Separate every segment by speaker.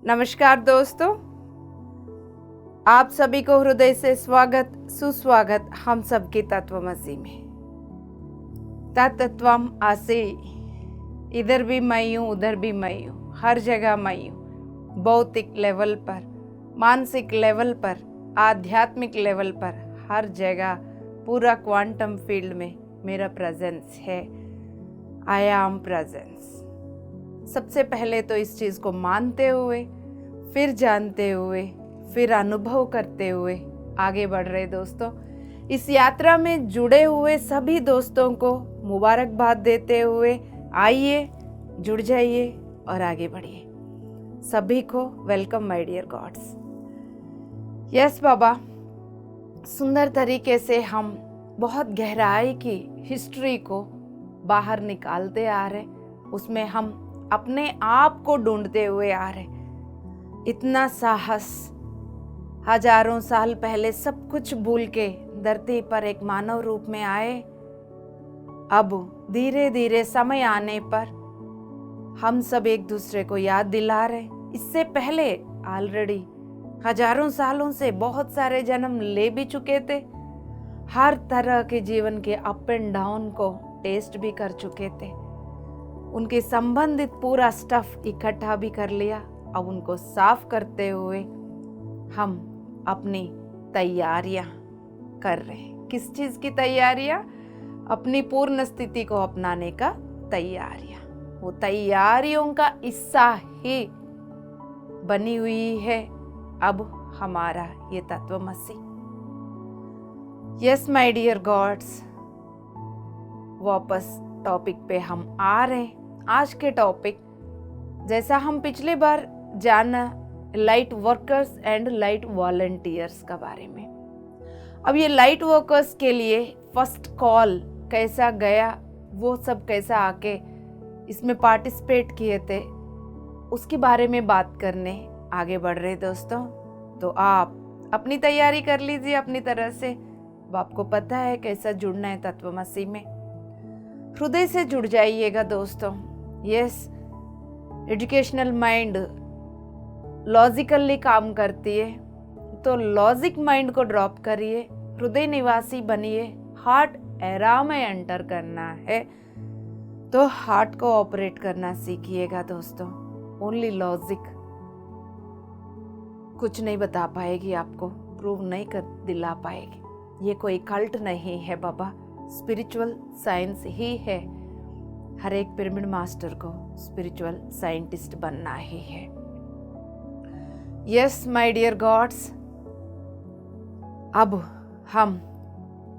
Speaker 1: नमस्कार दोस्तों, आप सभी को हृदय से स्वागत सुस्वागत हम सबके तत्वमसी में। तत्वम आसे, इधर भी मैं हूँ उधर भी मैं हूँ, हर जगह मैं हूँ। भौतिक लेवल पर, मानसिक लेवल पर, आध्यात्मिक लेवल पर, हर जगह पूरा क्वांटम फील्ड में मेरा प्रेजेंस है। I am presence. सबसे पहले तो इस चीज़ को मानते हुए, फिर जानते हुए, फिर अनुभव करते हुए आगे बढ़ रहे दोस्तों, इस यात्रा में जुड़े हुए सभी दोस्तों को मुबारकबाद देते हुए आइए, जुड़ जाइए और आगे बढ़िए। सभी को welcome my dear gods. Yes बाबा, सुंदर तरीके से हम बहुत गहराई की हिस्ट्री को बाहर निकालते आ रहे, उसमें हम अपने आप को ढूंढते हुए आ रहे। इतना साहस, हजारों साल पहले सब कुछ भूल के धरती पर एक मानव रूप में आए। अब धीरे धीरे समय आने पर हम सब एक दूसरे को याद दिला रहे। इससे पहले ऑलरेडी हजारों सालों से बहुत सारे जन्म ले भी चुके थे, हर तरह के जीवन के अप एंड डाउन को टेस्ट भी कर चुके थे, उनके संबंधित पूरा स्टफ इकट्ठा भी कर लिया। अब उनको साफ करते हुए हम अपनी तैयारियां कर रहे हैं। किस चीज की तैयारियां? अपनी पूर्ण स्थिति को अपनाने का तैयारियां। वो तैयारियों का हिस्सा ही बनी हुई है अब हमारा ये तत्वमसी। यस माय डियर गॉड्स, वापस टॉपिक पे हम आ रहे हैं। आज के टॉपिक, जैसा हम पिछले बार जाना, light workers and light volunteers का बारे में। अब ये लाइट वर्कर्स के लिए फर्स्ट कॉल कैसा गया, वो सब कैसा आके इसमें पार्टिसिपेट किए थे, उसके बारे में बात करने आगे बढ़ रहे दोस्तों। तो आप अपनी तैयारी कर लीजिए अपनी तरह से। अब आपको पता है कैसा जुड़ना है तत्वमसी में। हृदय से जुड़ जाइएगा दोस्तों। यस, एजुकेशनल माइंड लॉजिकली काम करती है, तो लॉजिक माइंड को ड्रॉप करिए, हृदय निवासी बनिए। हार्ट एरा में एंटर करना है तो हार्ट को ऑपरेट करना सीखिएगा दोस्तों। ओनली लॉजिक कुछ नहीं बता पाएगी, आपको प्रूव नहीं कर दिला पाएगी। ये कोई कल्ट नहीं है बाबा, स्पिरिचुअल साइंस ही है। हर एक पिरामिड मास्टर को स्पिरिचुअल साइंटिस्ट बनना ही है। यस माय डियर गॉड्स, अब हम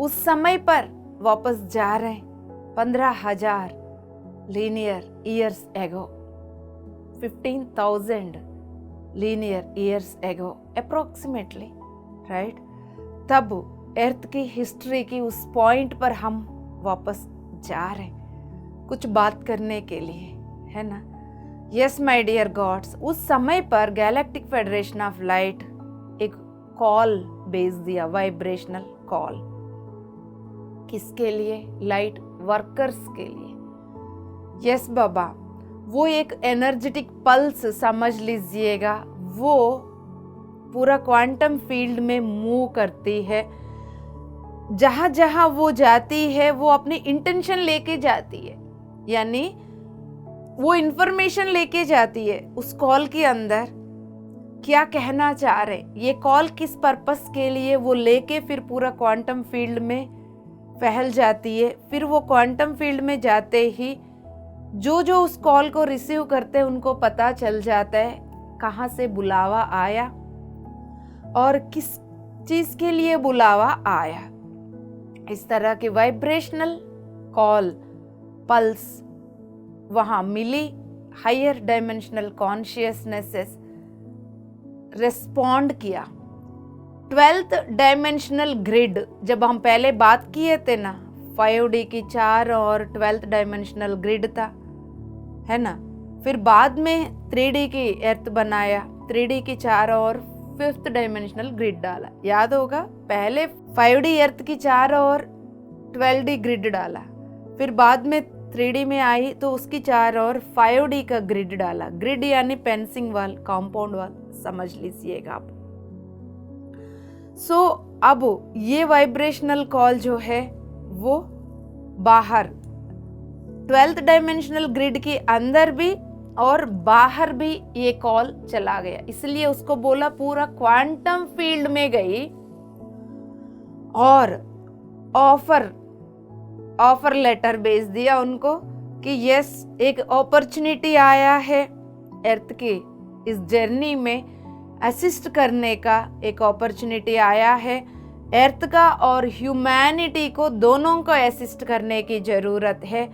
Speaker 1: उस समय पर वापस जा रहे हैं। 15,000 linear years ago, 15,000 linear years ago approximately, right? तब अर्थ की हिस्ट्री की उस पॉइंट पर हम वापस जा रहे हैं कुछ बात करने के लिए, है ना? यस माय डियर गॉड्स, उस समय पर गैलेक्टिक फेडरेशन ऑफ लाइट एक कॉल भेज दिया, वाइब्रेशनल कॉल। किसके लिए? लाइट वर्कर्स के लिए। यस बाबा, वो एक एनर्जेटिक पल्स समझ लीजिएगा, वो पूरा क्वांटम फील्ड में मूव करती है। जहां जहां वो जाती है वो अपनी इंटेंशन लेके जाती है, यानी वो इंफॉर्मेशन लेके जाती है। उस कॉल के अंदर क्या कहना चाह रहे, ये कॉल किस पर्पस के लिए, वो लेके फिर पूरा क्वांटम फील्ड में फैल जाती है। फिर वो क्वांटम फील्ड में जाते ही जो जो उस कॉल को रिसीव करते हैं उनको पता चल जाता है कहाँ से बुलावा आया और किस चीज के लिए बुलावा आया। इस तरह की वाइब्रेशनल कॉल पल्स वहां मिली। हायर डायमेंशनल कॉन्शियसनेसेस रिस्पॉन्ड किया। 12th डायमेंशनल ग्रिड, जब हम पहले बात किए थे ना, 5D की 4 और 12th डायमेंशनल ग्रिड था, है ना? फिर बाद में 3D की अर्थ बनाया, 3D की 4 और 5th डायमेंशनल ग्रिड डाला। याद होगा, पहले 5D अर्थ की 4 और 12D ग्रिड डाला, फिर बाद में 3D में आई तो उसकी चार ओर 5D का ग्रिड डाला। ग्रिड यानी फेंसिंग वाल, कंपाउंड वाल, समझ लीजिएगा आप। सो अब ये वाइब्रेशनल कॉल जो है वो बाहर 12th डायमेंशनल ग्रिड के अंदर भी और बाहर भी ये कॉल चला गया, इसलिए उसको बोला पूरा क्वांटम फील्ड में गई और ऑफर लेटर भेज दिया उनको कि यस, एक अपॉर्चुनिटी आया है अर्थ की इस जर्नी में असिस्ट करने का, एक अपॉर्चुनिटी आया है अर्थ का और ह्यूमैनिटी को, दोनों को असिस्ट करने की जरूरत है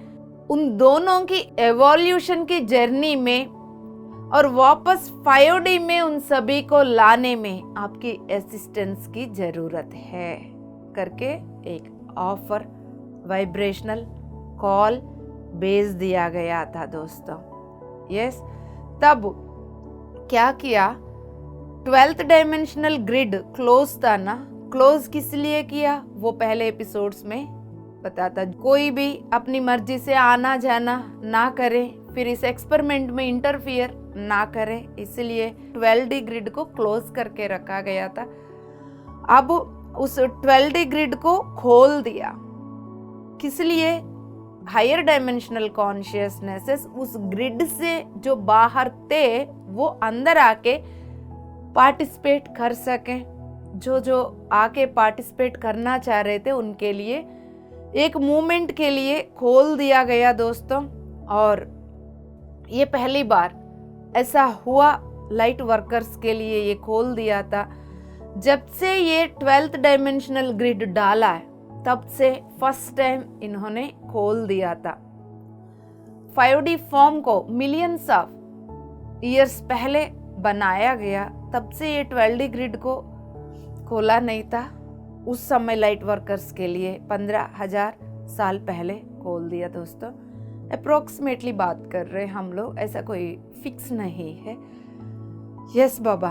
Speaker 1: उन दोनों की एवोल्यूशन की जर्नी में और वापस 5D में उन सभी को लाने में आपकी असिस्टेंस की जरूरत है करके एक ऑफर वाइब्रेशनल कॉल भेज दिया गया था दोस्तों। यस, तब क्या किया, 12th डायमेंशनल ग्रिड क्लोज था ना, क्लोज किस लिए किया वो पहले एपिसोड्स में बताता। कोई भी अपनी मर्जी से आना जाना ना करे, फिर इस एक्सपेरिमेंट में इंटरफियर ना करे, इसलिए 12D ग्रिड को क्लोज करके रखा गया था। अब उस 12D ग्रिड को खोल दिया, किस लिए, हायर डायमेंशनल कॉन्शियसनेसेस उस ग्रिड से जो बाहर थे वो अंदर आके पार्टिसिपेट कर सकें। जो आके पार्टिसिपेट करना चाह रहे थे उनके लिए एक मूवमेंट के लिए खोल दिया गया दोस्तों। और ये पहली बार ऐसा हुआ लाइट वर्कर्स के लिए, ये खोल दिया था जब से ये 12th डायमेंशनल ग्रिड डाला है, तब से फर्स्ट टाइम इन्होंने खोल दिया था। 5D फॉर्म को मिलियंस ऑफ ईयर्स पहले बनाया गया, तब से ये 12D ग्रिड को खोला नहीं था। उस समय लाइट वर्कर्स के लिए 15,000 साल पहले खोल दिया दोस्तों। अप्रोक्सीमेटली बात कर रहे हम लोग, ऐसा कोई फिक्स नहीं है। यस बाबा,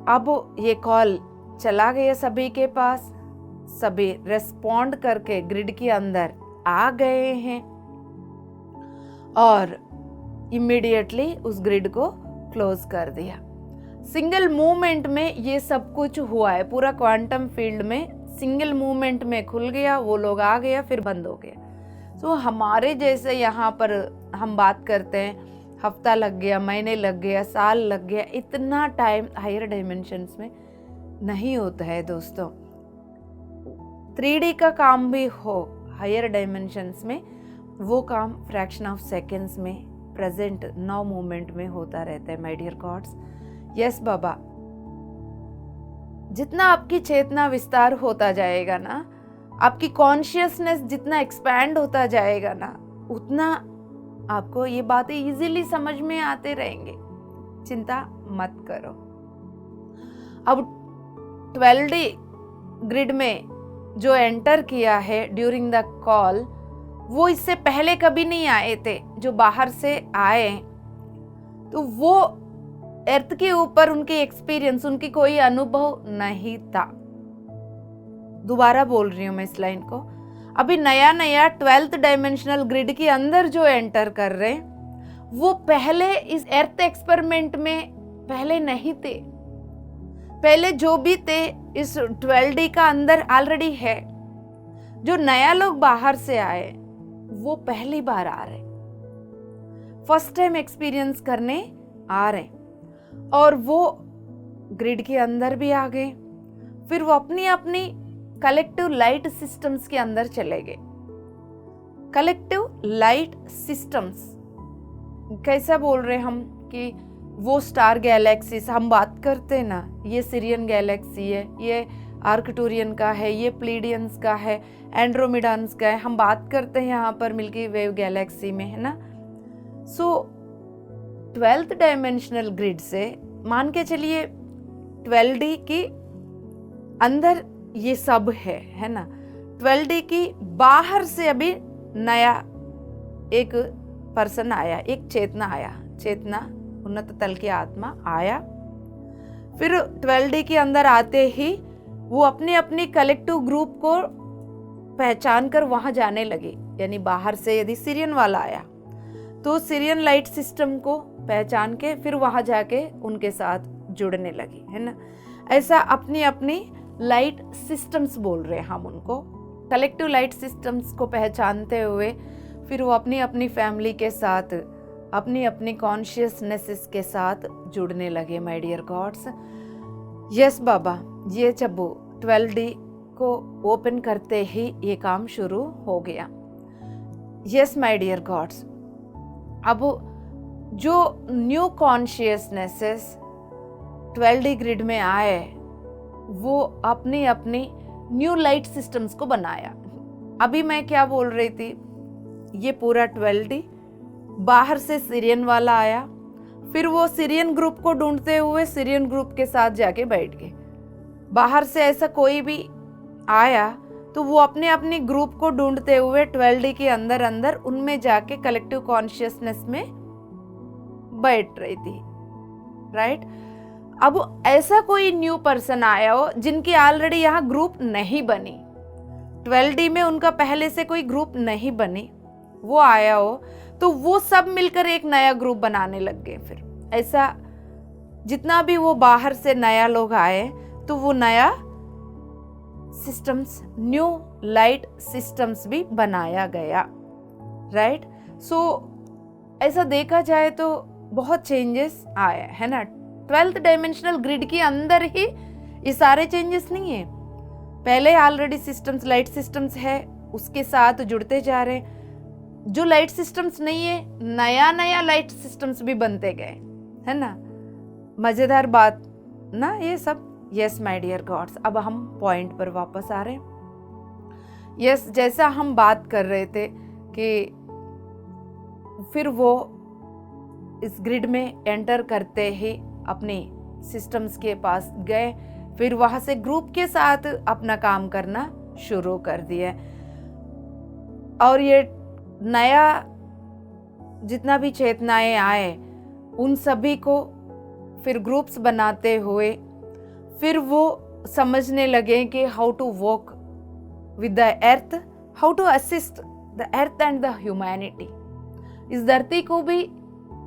Speaker 1: अब ये कॉल चला गया सभी के पास, सभी रेस्पॉन्ड करके ग्रिड के अंदर आ गए हैं और इमीडिएटली उस ग्रिड को क्लोज कर दिया। सिंगल मूवमेंट में ये सब कुछ हुआ है, पूरा क्वांटम फील्ड में सिंगल मूवमेंट में खुल गया, वो लोग आ गया, फिर बंद हो गया। तो हमारे जैसे यहाँ पर हम बात करते हैं हफ्ता लग गया, महीने लग गया, साल लग गया, इतना टाइम हायर डायमेंशंस में नहीं होता है दोस्तों। 3D का काम भी हो हायर डायमेंशंस में, वो काम फ्रैक्शन ऑफ सेकेंड्स में प्रेजेंट नाउ मोमेंट में होता रहता है माय डियर गॉड्स। यस बाबा, जितना आपकी चेतना विस्तार होता जाएगा ना, आपकी कॉन्शियसनेस जितना एक्सपैंड होता जाएगा ना, उतना आपको ये बातें इजीली समझ में आते रहेंगे, चिंता मत करो। अब 12D ग्रिड में जो एंटर किया है ड्यूरिंग द कॉल, वो इससे पहले कभी नहीं आए थे। जो बाहर से आए तो वो अर्थ के ऊपर उनके एक्सपीरियंस, उनकी कोई अनुभव नहीं था। दोबारा बोल रही हूं मैं इस लाइन को, अभी नया 12th डायमेंशनल ग्रिड के अंदर जो एंटर कर रहे हैं वो पहले इस अर्थ एक्सपेरिमेंट में पहले नहीं थे। पहले जो भी थे इस 12D का अंदर ऑलरेडी है। जो नया लोग बाहर से आए वो पहली बार आ रहे, फर्स्ट टाइम एक्सपीरियंस करने आ रहे, और वो ग्रिड के अंदर भी आ गए। फिर वो अपनी अपनी कलेक्टिव लाइट सिस्टम्स के अंदर चले गए। कलेक्टिव लाइट सिस्टम्स कैसा बोल रहे हम कि वो स्टार गैलेक्सीज हम बात करते हैं ना, ये सिरियन गैलेक्सी है, ये आर्कटूरियन का है, ये प्लीडियंस का है, एंड्रोमिडान्स का है, हम बात करते हैं यहाँ पर मिल्की वे गैलेक्सी में, है ना। सो 12th डायमेंशनल ग्रिड से मान के चलिए 12D की अंदर ये सब है ना। 12D की बाहर से अभी नया एक पर्सन आया, एक चेतना आया, चेतना उन्नत तल की आत्मा आया। फिर 12D के अंदर आते ही वो अपनी अपनी कलेक्टिव ग्रुप को पहचान कर वहां जाने लगे। यानी बाहर से यदि सीरियन वाला आया तो सीरियन लाइट सिस्टम को पहचान के फिर वहाँ जाके उनके साथ जुड़ने लगी, है ना। ऐसा अपनी अपनी लाइट सिस्टम्स बोल रहे हैं हम उनको। कलेक्टिव लाइट सिस्टम्स को पहचानते हुए फिर वो अपनी अपनी फैमिली के साथ, अपनी अपनी कॉन्शियसनेस के साथ जुड़ने लगे माय डियर गॉड्स। यस बाबा, ये जब 12D को ओपन करते ही ये काम शुरू हो गया। यस माय डियर गॉड्स, अब जो न्यू कॉन्शियसनेसेस 12D ग्रिड में आए वो अपनी अपनी न्यू लाइट सिस्टम्स को बनाया। अभी मैं क्या बोल रही थी, ये पूरा 12D बाहर से सीरियन वाला आया, फिर वो सीरियन ग्रुप को ढूंढते हुए सीरियन ग्रुप के साथ जाके बैठ गए। बाहर से ऐसा कोई भी आया तो वो अपने अपने ग्रुप को ढूंढते हुए 12D के अंदर अंदर उनमें जाके कलेक्टिव कॉन्शियसनेस में बैठ रही थी, राइट। अब ऐसा कोई न्यू पर्सन आया हो जिनकी ऑलरेडी यहाँ ग्रुप नहीं बनी, 12D में उनका पहले से कोई ग्रुप नहीं बनी, वो आया हो तो वो सब मिलकर एक नया ग्रुप बनाने लग गए। फिर ऐसा जितना भी वो बाहर से नया लोग आए तो वो नया सिस्टम्स, न्यू लाइट सिस्टम्स भी बनाया गया, राइट। सो ऐसा देखा जाए तो बहुत चेंजेस आए, है ना। 12th डायमेंशनल ग्रिड के अंदर ही ये सारे चेंजेस नहीं है, पहले ऑलरेडी सिस्टम्स, लाइट सिस्टम्स है, उसके साथ जुड़ते जा रहे। जो लाइट सिस्टम्स नहीं है, नया नया लाइट सिस्टम्स भी बनते गए, है ना। मजेदार बात ना ये सब। यस माय डियर गॉड्स, अब हम पॉइंट पर वापस आ रहे हैं। यस, जैसा हम बात कर रहे थे कि फिर वो इस ग्रिड में एंटर करते ही अपने सिस्टम्स के पास गए, फिर वहां से ग्रुप के साथ अपना काम करना शुरू कर दिया। और ये नया जितना भी चेतनाएं आए उन सभी को फिर ग्रुप्स बनाते हुए फिर वो समझने लगे कि how to work with the earth, how to assist the earth and the humanity. इस धरती को भी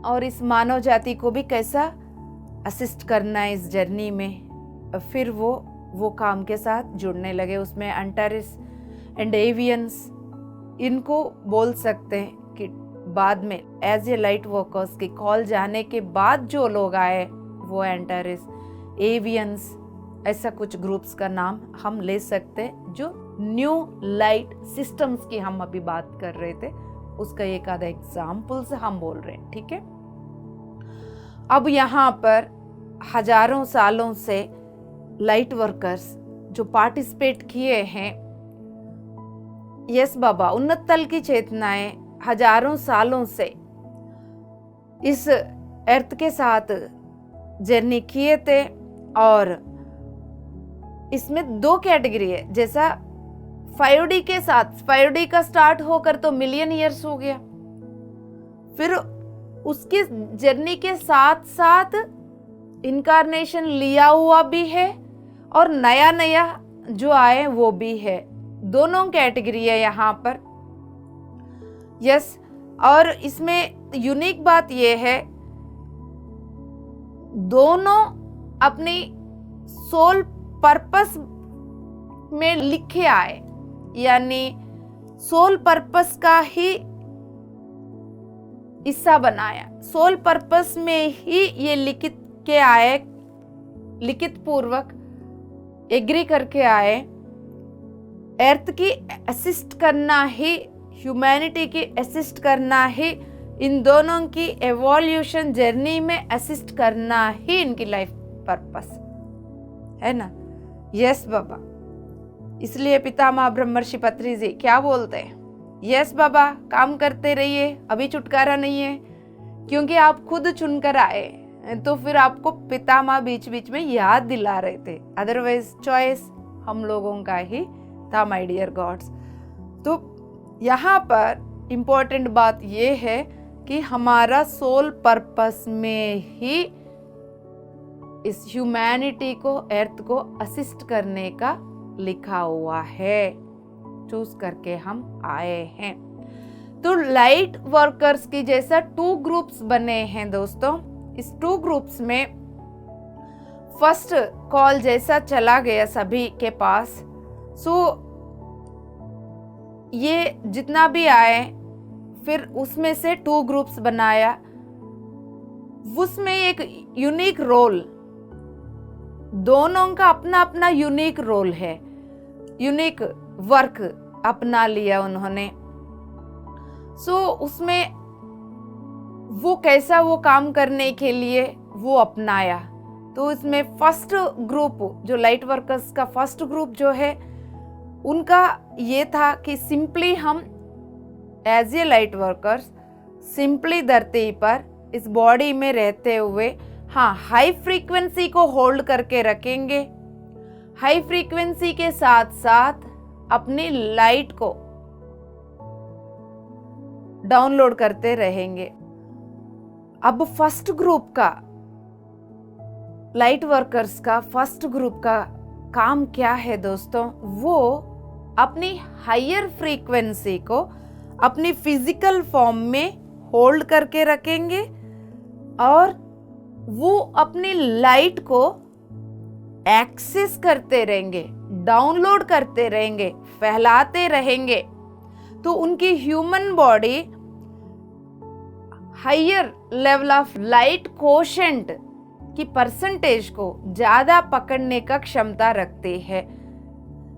Speaker 1: और इस मानव जाति को भी कैसा असिस्ट करना है इस जर्नी में। फिर वो काम के साथ जुड़ने लगे। उसमें अंटारिस एंड एवियंस, इनको बोल सकते हैं कि बाद में एज ए लाइट वर्कर्स की कॉल जाने के बाद जो लोग आए वो एंटारिस, एवियंस, ऐसा कुछ ग्रुप्स का नाम हम ले सकते हैं जो न्यू लाइट सिस्टम्स की हम अभी बात कर रहे थे, उसका एक आधा एग्जाम्पल्स हम बोल रहे हैं, ठीक है। अब यहाँ पर हजारों सालों से लाइट वर्कर्स जो पार्टिसिपेट किए हैं, यस बाबा, उन्नत तल की चेतनाएं हजारों सालों से इस अर्थ के साथ जर्नी किए थे। और इसमें दो कैटेगरी है, जैसा 5D के साथ, 5D का स्टार्ट होकर तो मिलियन ईयर्स हो गया, फिर उसकी जर्नी के साथ साथ इनकारनेशन लिया हुआ भी है और नया नया जो आए वो भी है। दोनों कैटेगरी है यहाँ पर। यस, और इसमें यूनिक बात ये है, दोनों अपनी सोल पर्पस में लिखे आए, यानी सोल पर्पस का ही हिस्सा बनाया, सोल पर्पस में ही ये लिखित के आए, लिखित पूर्वक एग्री करके आए। अर्थ की असिस्ट करना ही, ह्यूमैनिटी की असिस्ट करना ही, इन दोनों की एवोल्यूशन जर्नी में असिस्ट करना ही इनकी लाइफ पर्पस है ना। यस बाबा, इसलिए पितामह ब्रह्मर्षि पत्री जी क्या बोलते हैं, यस बाबा काम करते रहिए, अभी छुटकारा नहीं है, क्योंकि आप खुद चुनकर आए, तो फिर आपको पितामह बीच बीच में याद दिला रहे थे, अदरवाइज चॉइस हम लोगों का ही था माय डियर गॉड्स। तो यहाँ पर इम्पोर्टेंट बात ये है कि हमारा सोल पर्पस में ही इस ह्यूमैनिटी को, अर्थ को असिस्ट करने का लिखा हुआ है, चूज करके हम आए हैं। तो लाइट वर्कर्स की जैसा 2 ग्रुप्स बने हैं दोस्तों। इस 2 ग्रुप्स में फर्स्ट कॉल जैसा चला गया सभी के पास, सो ये जितना भी आए फिर उसमें से 2 ग्रुप्स बनाया। उसमें एक यूनिक रोल, दोनों का अपना अपना यूनिक रोल है, यूनिक वर्क अपना लिया उन्होंने। सो उसमें वो कैसा वो काम करने के लिए वो अपनाया। तो इसमें फर्स्ट ग्रुप जो लाइट वर्कर्स का फर्स्ट ग्रुप जो है, उनका ये था कि सिंपली हम as a light workers simply धरती पर इस बॉडी में रहते हुए हाई फ्रीक्वेंसी को होल्ड करके रखेंगे। हाई फ्रीक्वेंसी के साथ साथ अपनी लाइट को डाउनलोड करते रहेंगे। अब फर्स्ट ग्रुप का लाइट वर्कर्स का फर्स्ट ग्रुप का काम क्या है दोस्तों? वो अपनी हायर फ्रीक्वेंसी को अपनी फिजिकल फॉर्म में होल्ड करके रखेंगे और वो अपनी लाइट को एक्सेस करते रहेंगे, डाउनलोड करते रहेंगे, फैलाते रहेंगे। तो उनकी human body higher level of light quotient की परसेंटेज को ज्यादा पकड़ने का क्षमता रखती है।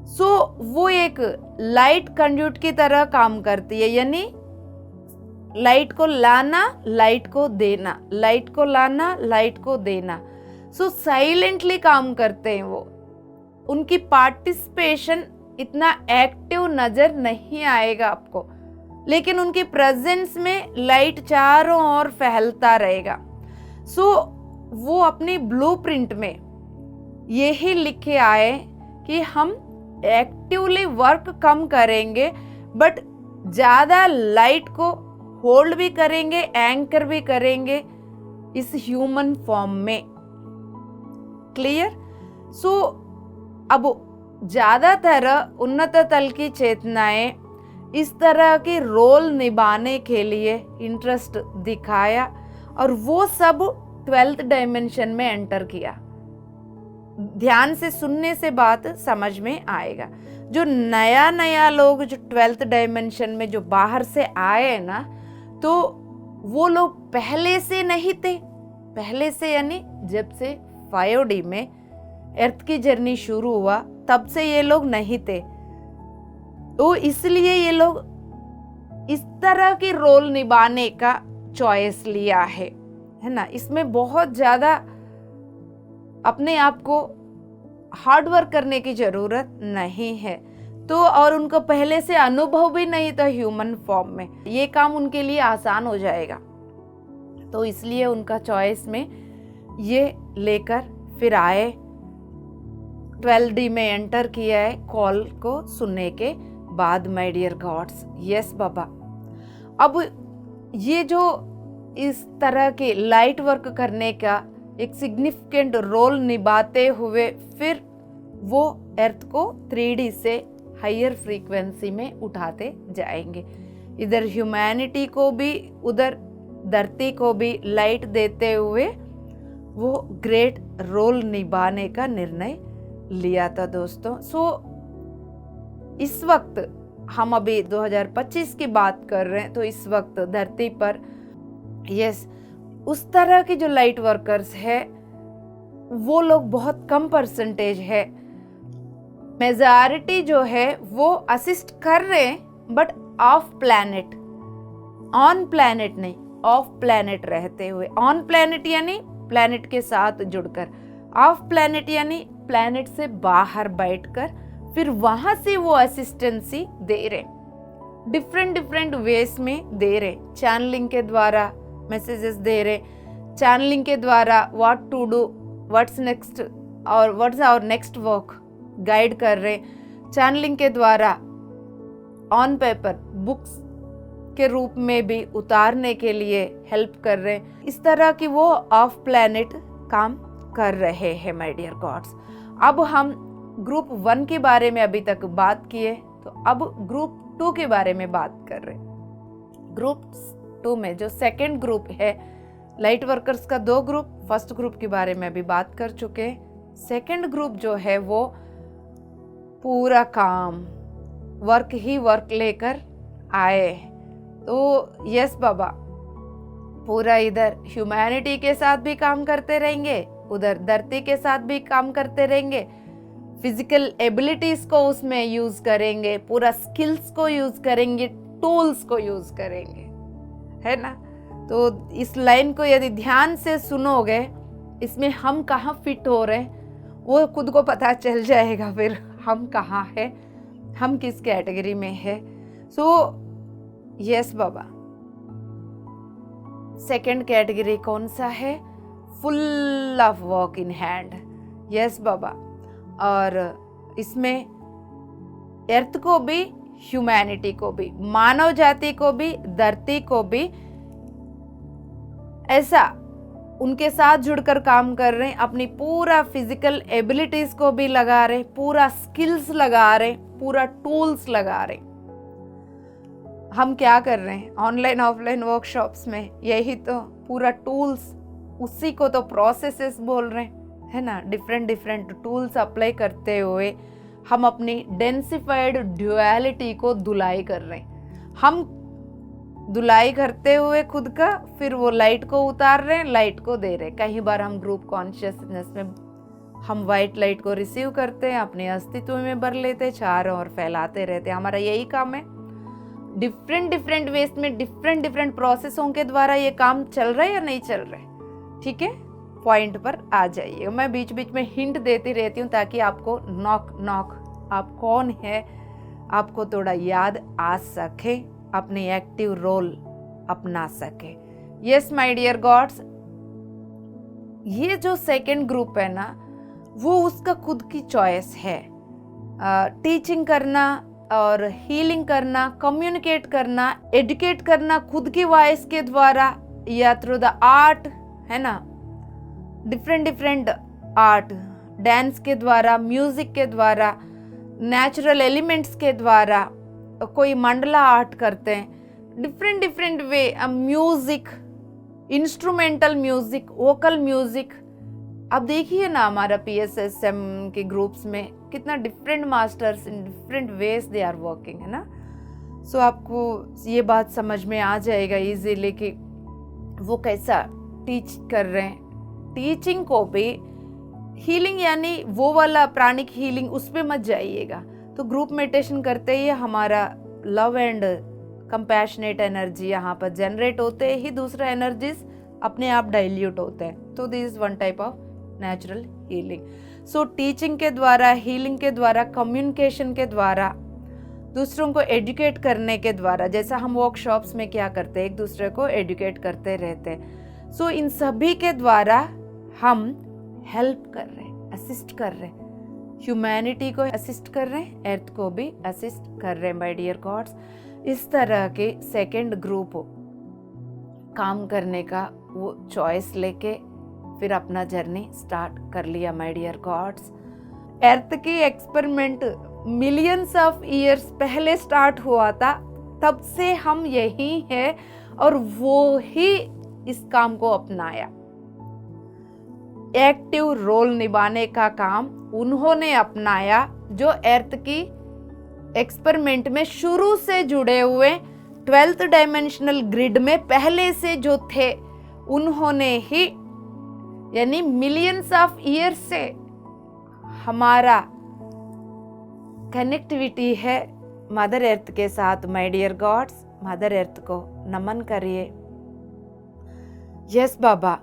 Speaker 1: सो वो एक लाइट कंड्यूट की तरह काम करती है, यानी लाइट को लाना, लाइट को देना, लाइट को लाना, लाइट को देना। सो साइलेंटली काम करते हैं वो। उनकी पार्टिसिपेशन इतना एक्टिव नजर नहीं आएगा आपको, लेकिन उनकी प्रेजेंस में लाइट चारों ओर फैलता रहेगा। सो वो अपनी ब्लूप्रिंट में यही लिखे आए कि हम एक्टिवली वर्क कम करेंगे बट ज्यादा लाइट को होल्ड भी करेंगे, एंकर भी करेंगे इस ह्यूमन फॉर्म में। क्लियर? सो अब ज्यादातर उन्नत तल की चेतनाएं इस तरह की रोल निभाने के लिए इंटरेस्ट दिखाया और वो सब 12th डायमेंशन में एंटर किया। ध्यान से सुनने से बात समझ में आएगा। जो नया नया लोग जो 12th डायमेंशन में जो बाहर से आए ना, तो वो लोग पहले से नहीं थे। पहले से यानी जब से 5D में अर्थ की जर्नी शुरू हुआ तब से ये लोग नहीं थे। तो इसलिए ये लोग इस तरह की रोल निभाने का चॉइस लिया है ना। इसमें बहुत ज्यादा अपने आप को हार्ड वर्क करने की जरूरत नहीं है। तो और उनको पहले से अनुभव भी नहीं था ह्यूमन फॉर्म में, ये काम उनके लिए आसान हो जाएगा। तो इसलिए उनका चॉइस में ये लेकर फिर आए, 12D में एंटर किया है कॉल को सुनने के बाद। माय डियर गॉड्स, यस बाबा। अब ये जो इस तरह के लाइट वर्क करने का एक सिग्निफिकेंट रोल निभाते हुए फिर वो अर्थ को 3D से हायर फ्रीक्वेंसी में उठाते जाएंगे। इधर ह्यूमैनिटी को भी उधर धरती को भी लाइट देते हुए वो ग्रेट रोल निभाने का निर्णय लिया था दोस्तों। सो इस वक्त हम अभी 2025 की बात कर रहे हैं, तो इस वक्त धरती पर यस उस तरह के जो लाइट वर्कर्स है वो लोग बहुत कम परसेंटेज है। मेजॉरिटी जो है वो असिस्ट कर रहे हैं but of planet, on planet नहीं, ऑफ प्लैनेट रहते हुए। ऑन प्लैनेट यानी प्लैनेट के साथ जुड़कर, ऑफ प्लैनेट यानी प्लैनेट से बाहर बैठकर फिर वहां से वो असिस्टेंसी दे रहे, डिफरेंट वेज में दे रहे। चैनलिंग के द्वारा मैसेजेस दे रहे, चैनलिंग के द्वारा what to do, what's next और what's our next work guide कर रहे। चैनलिंग के द्वारा ऑन पेपर बुक्स के रूप में भी उतारने के लिए हेल्प कर रहे। इस तरह की वो ऑफ प्लैनेट काम कर रहे हैं माय डियर गॉड्स। अब हम ग्रुप 1 के बारे में अभी तक बात किए, तो अब ग्रुप 2 के बारे में बात कर रहे हैं। ग्रुप 2 में जो सेकंड ग्रुप है, लाइट वर्कर्स का 2 ग्रुप, फर्स्ट ग्रुप के बारे में अभी बात कर चुके हैं। सेकंड ग्रुप जो है वो पूरा काम वर्क ही वर्क लेकर आए। तो यस बाबा, पूरा इधर ह्यूमैनिटी के साथ भी काम करते रहेंगे, उधर धरती के साथ भी काम करते रहेंगे, फिजिकल एबिलिटीज को उसमें यूज करेंगे, पूरा स्किल्स को यूज करेंगे, टूल्स को यूज करेंगे, है ना। तो इस लाइन को यदि ध्यान से सुनोगे, इसमें हम कहाँ फिट हो रहे हैं वो खुद को पता चल जाएगा, फिर हम कहाँ है, हम किस कैटेगरी में है। सो यस बाबा, सेकंड कैटेगरी कौन सा है? Full of work in hand. Yes बाबा, और इसमें अर्थ को भी, ह्यूमैनिटी को भी, मानव जाति को भी, धरती को भी ऐसा उनके साथ जुड़कर काम कर रहे हैं, अपनी पूरा फिजिकल एबिलिटीज को भी लगा रहे, पूरा स्किल्स लगा रहे, पूरा टूल्स लगा रहे। हम क्या कर रहे हैं ऑनलाइन ऑफलाइन वर्कशॉप्स में? यही तो पूरा टूल्स, उसी को तो प्रोसेसेस बोल रहे हैं, है ना। डिफरेंट टूल्स अप्लाई करते हुए हम अपनी डेंसिफाइड ड्युअलिटी को धुलाई कर रहे हैं। हम धुलाई करते हुए खुद का, फिर वो लाइट को उतार रहे हैं, लाइट को दे रहे हैं। कई बार हम ग्रुप कॉन्शियसनेस में हम वाइट लाइट को रिसीव करते हैं, अपने अस्तित्व में भर लेते, चारों ओर फैलाते रहते हैं। हमारा यही काम है। डिफरेंट वेज में डिफरेंट प्रोसेसों के द्वारा ये काम चल रहा है या नहीं चल रहा है? ठीक है, पॉइंट पर आ जाइए। मैं बीच बीच में हिंट देती रहती हूँ ताकि आपको नॉक आप कौन है आपको थोड़ा याद आ सके, अपनी एक्टिव रोल अपना सके। यस माय डियर गॉड्स, ये जो सेकंड ग्रुप है ना, वो उसका खुद की चॉइस है। टीचिंग करना और हीलिंग करना, कम्युनिकेट करना, एजुकेट करना खुद की वॉइस के द्वारा या थ्रू द आर्ट, है ना, डिफरेंट आर्ट, डांस के द्वारा, म्यूजिक के द्वारा, नेचुरल एलिमेंट्स के द्वारा, कोई मंडला आर्ट करते हैं, different way, music, instrumental music, vocal music. अब देखिए ना हमारा PSSM के ग्रुप्स में कितना different masters in different ways they are working, है ना। सो आपको ये बात समझ में आ जाएगा इजीली कि वो कैसा टीच कर रहे हैं। टीचिंग को भी, हीलिंग यानी वो वाला प्राणिक हीलिंग, उस पर मत जाइएगा। तो ग्रुप मेडिटेशन करते ही हमारा लव एंड कंपैशनेट एनर्जी यहाँ पर जनरेट होते ही दूसरा एनर्जीज अपने आप डाइल्यूट होते हैं। तो this is one type of natural healing. So teaching के द्वारा, हीलिंग के द्वारा, कम्युनिकेशन के द्वारा, दूसरों को एजुकेट करने के द्वारा, जैसा हम वर्कशॉप्स में क्या करते हैं, एक दूसरे को एजुकेट करते रहते हैं। सो इन सभी के द्वारा हम हेल्प कर रहे हैं, असिस्ट कर रहे हैं, ह्यूमैनिटी को असिस्ट कर रहे हैं, अर्थ को भी असिस्ट कर रहे हैं माय डियर गॉड्स। इस तरह के सेकंड ग्रुप काम करने का वो चॉइस लेके फिर अपना जर्नी स्टार्ट कर लिया माय डियर गॉड्स। अर्थ की एक्सपेरिमेंट मिलियंस ऑफ ईयर्स पहले स्टार्ट हुआ था, तब से हम यही हैं और वो ही इस काम को अपनाया। एक्टिव रोल निभाने का काम उन्होंने अपनाया जो अर्थ की एक्सपेरिमेंट में शुरू से जुड़े हुए 12th डायमेंशनल ग्रिड में पहले से जो थे, उन्होंने ही, यानी मिलियंस ऑफ ईयर्स से हमारा कनेक्टिविटी है मदर अर्थ के साथ। My dear gods, mother earth को नमन करिए। यस बाबा,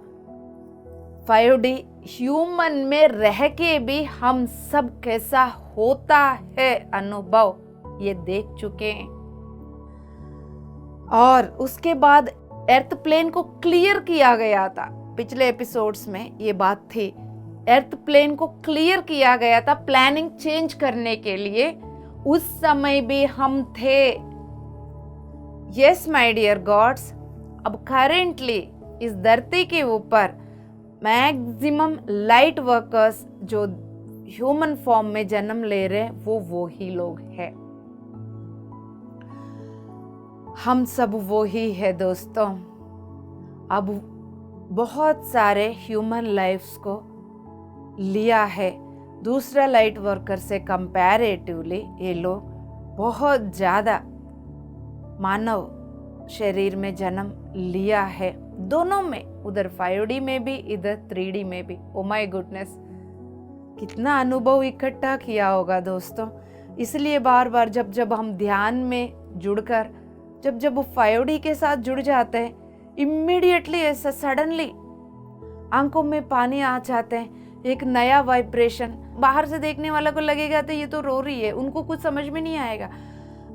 Speaker 1: 5D ह्यूमन में रह के भी हम सब कैसा होता है अनुभव ये देख चुके हैं, और उसके बाद अर्थ प्लेन को क्लियर किया गया था। पिछले एपिसोड्स में ये बात थी, अर्थ प्लेन को क्लियर किया गया था प्लानिंग चेंज करने के लिए। उस समय भी हम थे। यस माय डियर गॉड्स, अब करेंटली इस धरती के ऊपर मैक्सिमम लाइट वर्कर्स जो ह्यूमन फॉर्म में जन्म ले रहे हैं वो ही लोग हैं। हम सब वो ही है दोस्तों। अब बहुत सारे ह्यूमन लाइफ्स को लिया है, दूसरा लाइट वर्कर से कंपैरेटिवली ये लोग बहुत ज़्यादा मानव शरीर में जन्म लिया है, दोनों में, उधर 5D में भी इधर 3D में भी। ओ माय गुडनेस, कितना अनुभव इकट्ठा किया होगा दोस्तों। इसलिए बार बार जब जब हम ध्यान में जुड़कर जब वो 5D के साथ जुड़ जाते हैं, इम्मीडिएटली ऐसा सडनली आंखों में पानी आ जाते हैं, एक नया वाइब्रेशन। बाहर से देखने वाला को लगेगा तो ये तो रो रही है, उनको कुछ समझ में नहीं आएगा।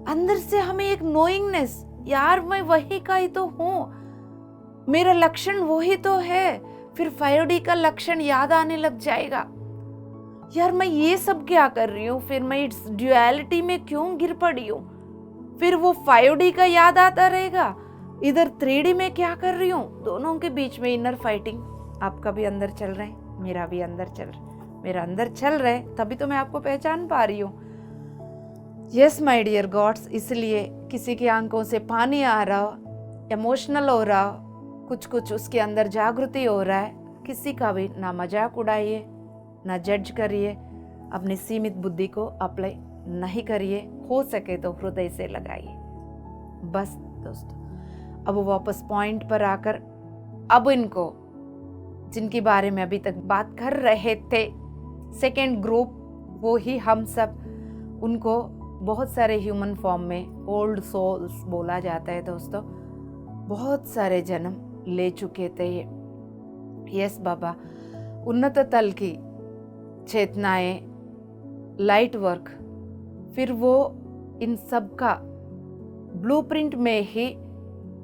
Speaker 1: अंदर से हमें एक नोइंगनेस, यार मैं वही का ही तो हूँ, मेरा लक्षण वही तो है। फिर 5D का लक्षण याद आने लग जाएगा, यार मैं ये सब क्या कर रही हूँ, फिर मैं इस ड्युअलिटी में क्यों गिर पड़ी हूँ। फिर वो 5D का याद आता रहेगा, इधर 3D में क्या कर रही हूँ। दोनों के बीच में इनर फाइटिंग आपका भी अंदर चल रहा है, मेरा भी अंदर चल रहा है, मेरा अंदर चल रहा है, तभी तो मैं आपको पहचान पा रही हूँ। यस माय डियर गॉड्स, इसलिए किसी की आंखों से पानी आ रहा हो, इमोशनल हो रहा हो, कुछ उसके अंदर जागृति हो रहा है, किसी का भी ना मजाक उड़ाइए, ना जज करिए, अपनी सीमित बुद्धि को अप्लाई नहीं करिए, हो सके तो हृदय से लगाइए। बस दोस्तों, अब वापस पॉइंट पर आकर अब इनको जिनके बारे में अभी तक बात कर रहे थे, सेकेंड ग्रुप, वो ही हम सब, उनको बहुत सारे ह्यूमन फॉर्म में ओल्ड सोल्स बोला जाता है दोस्तों। बहुत सारे जन्म ले चुके थे ये। यस बाबा, उन्नत तल की चेतनाएं, लाइट वर्क, फिर वो इन सब का ब्लूप्रिंट में ही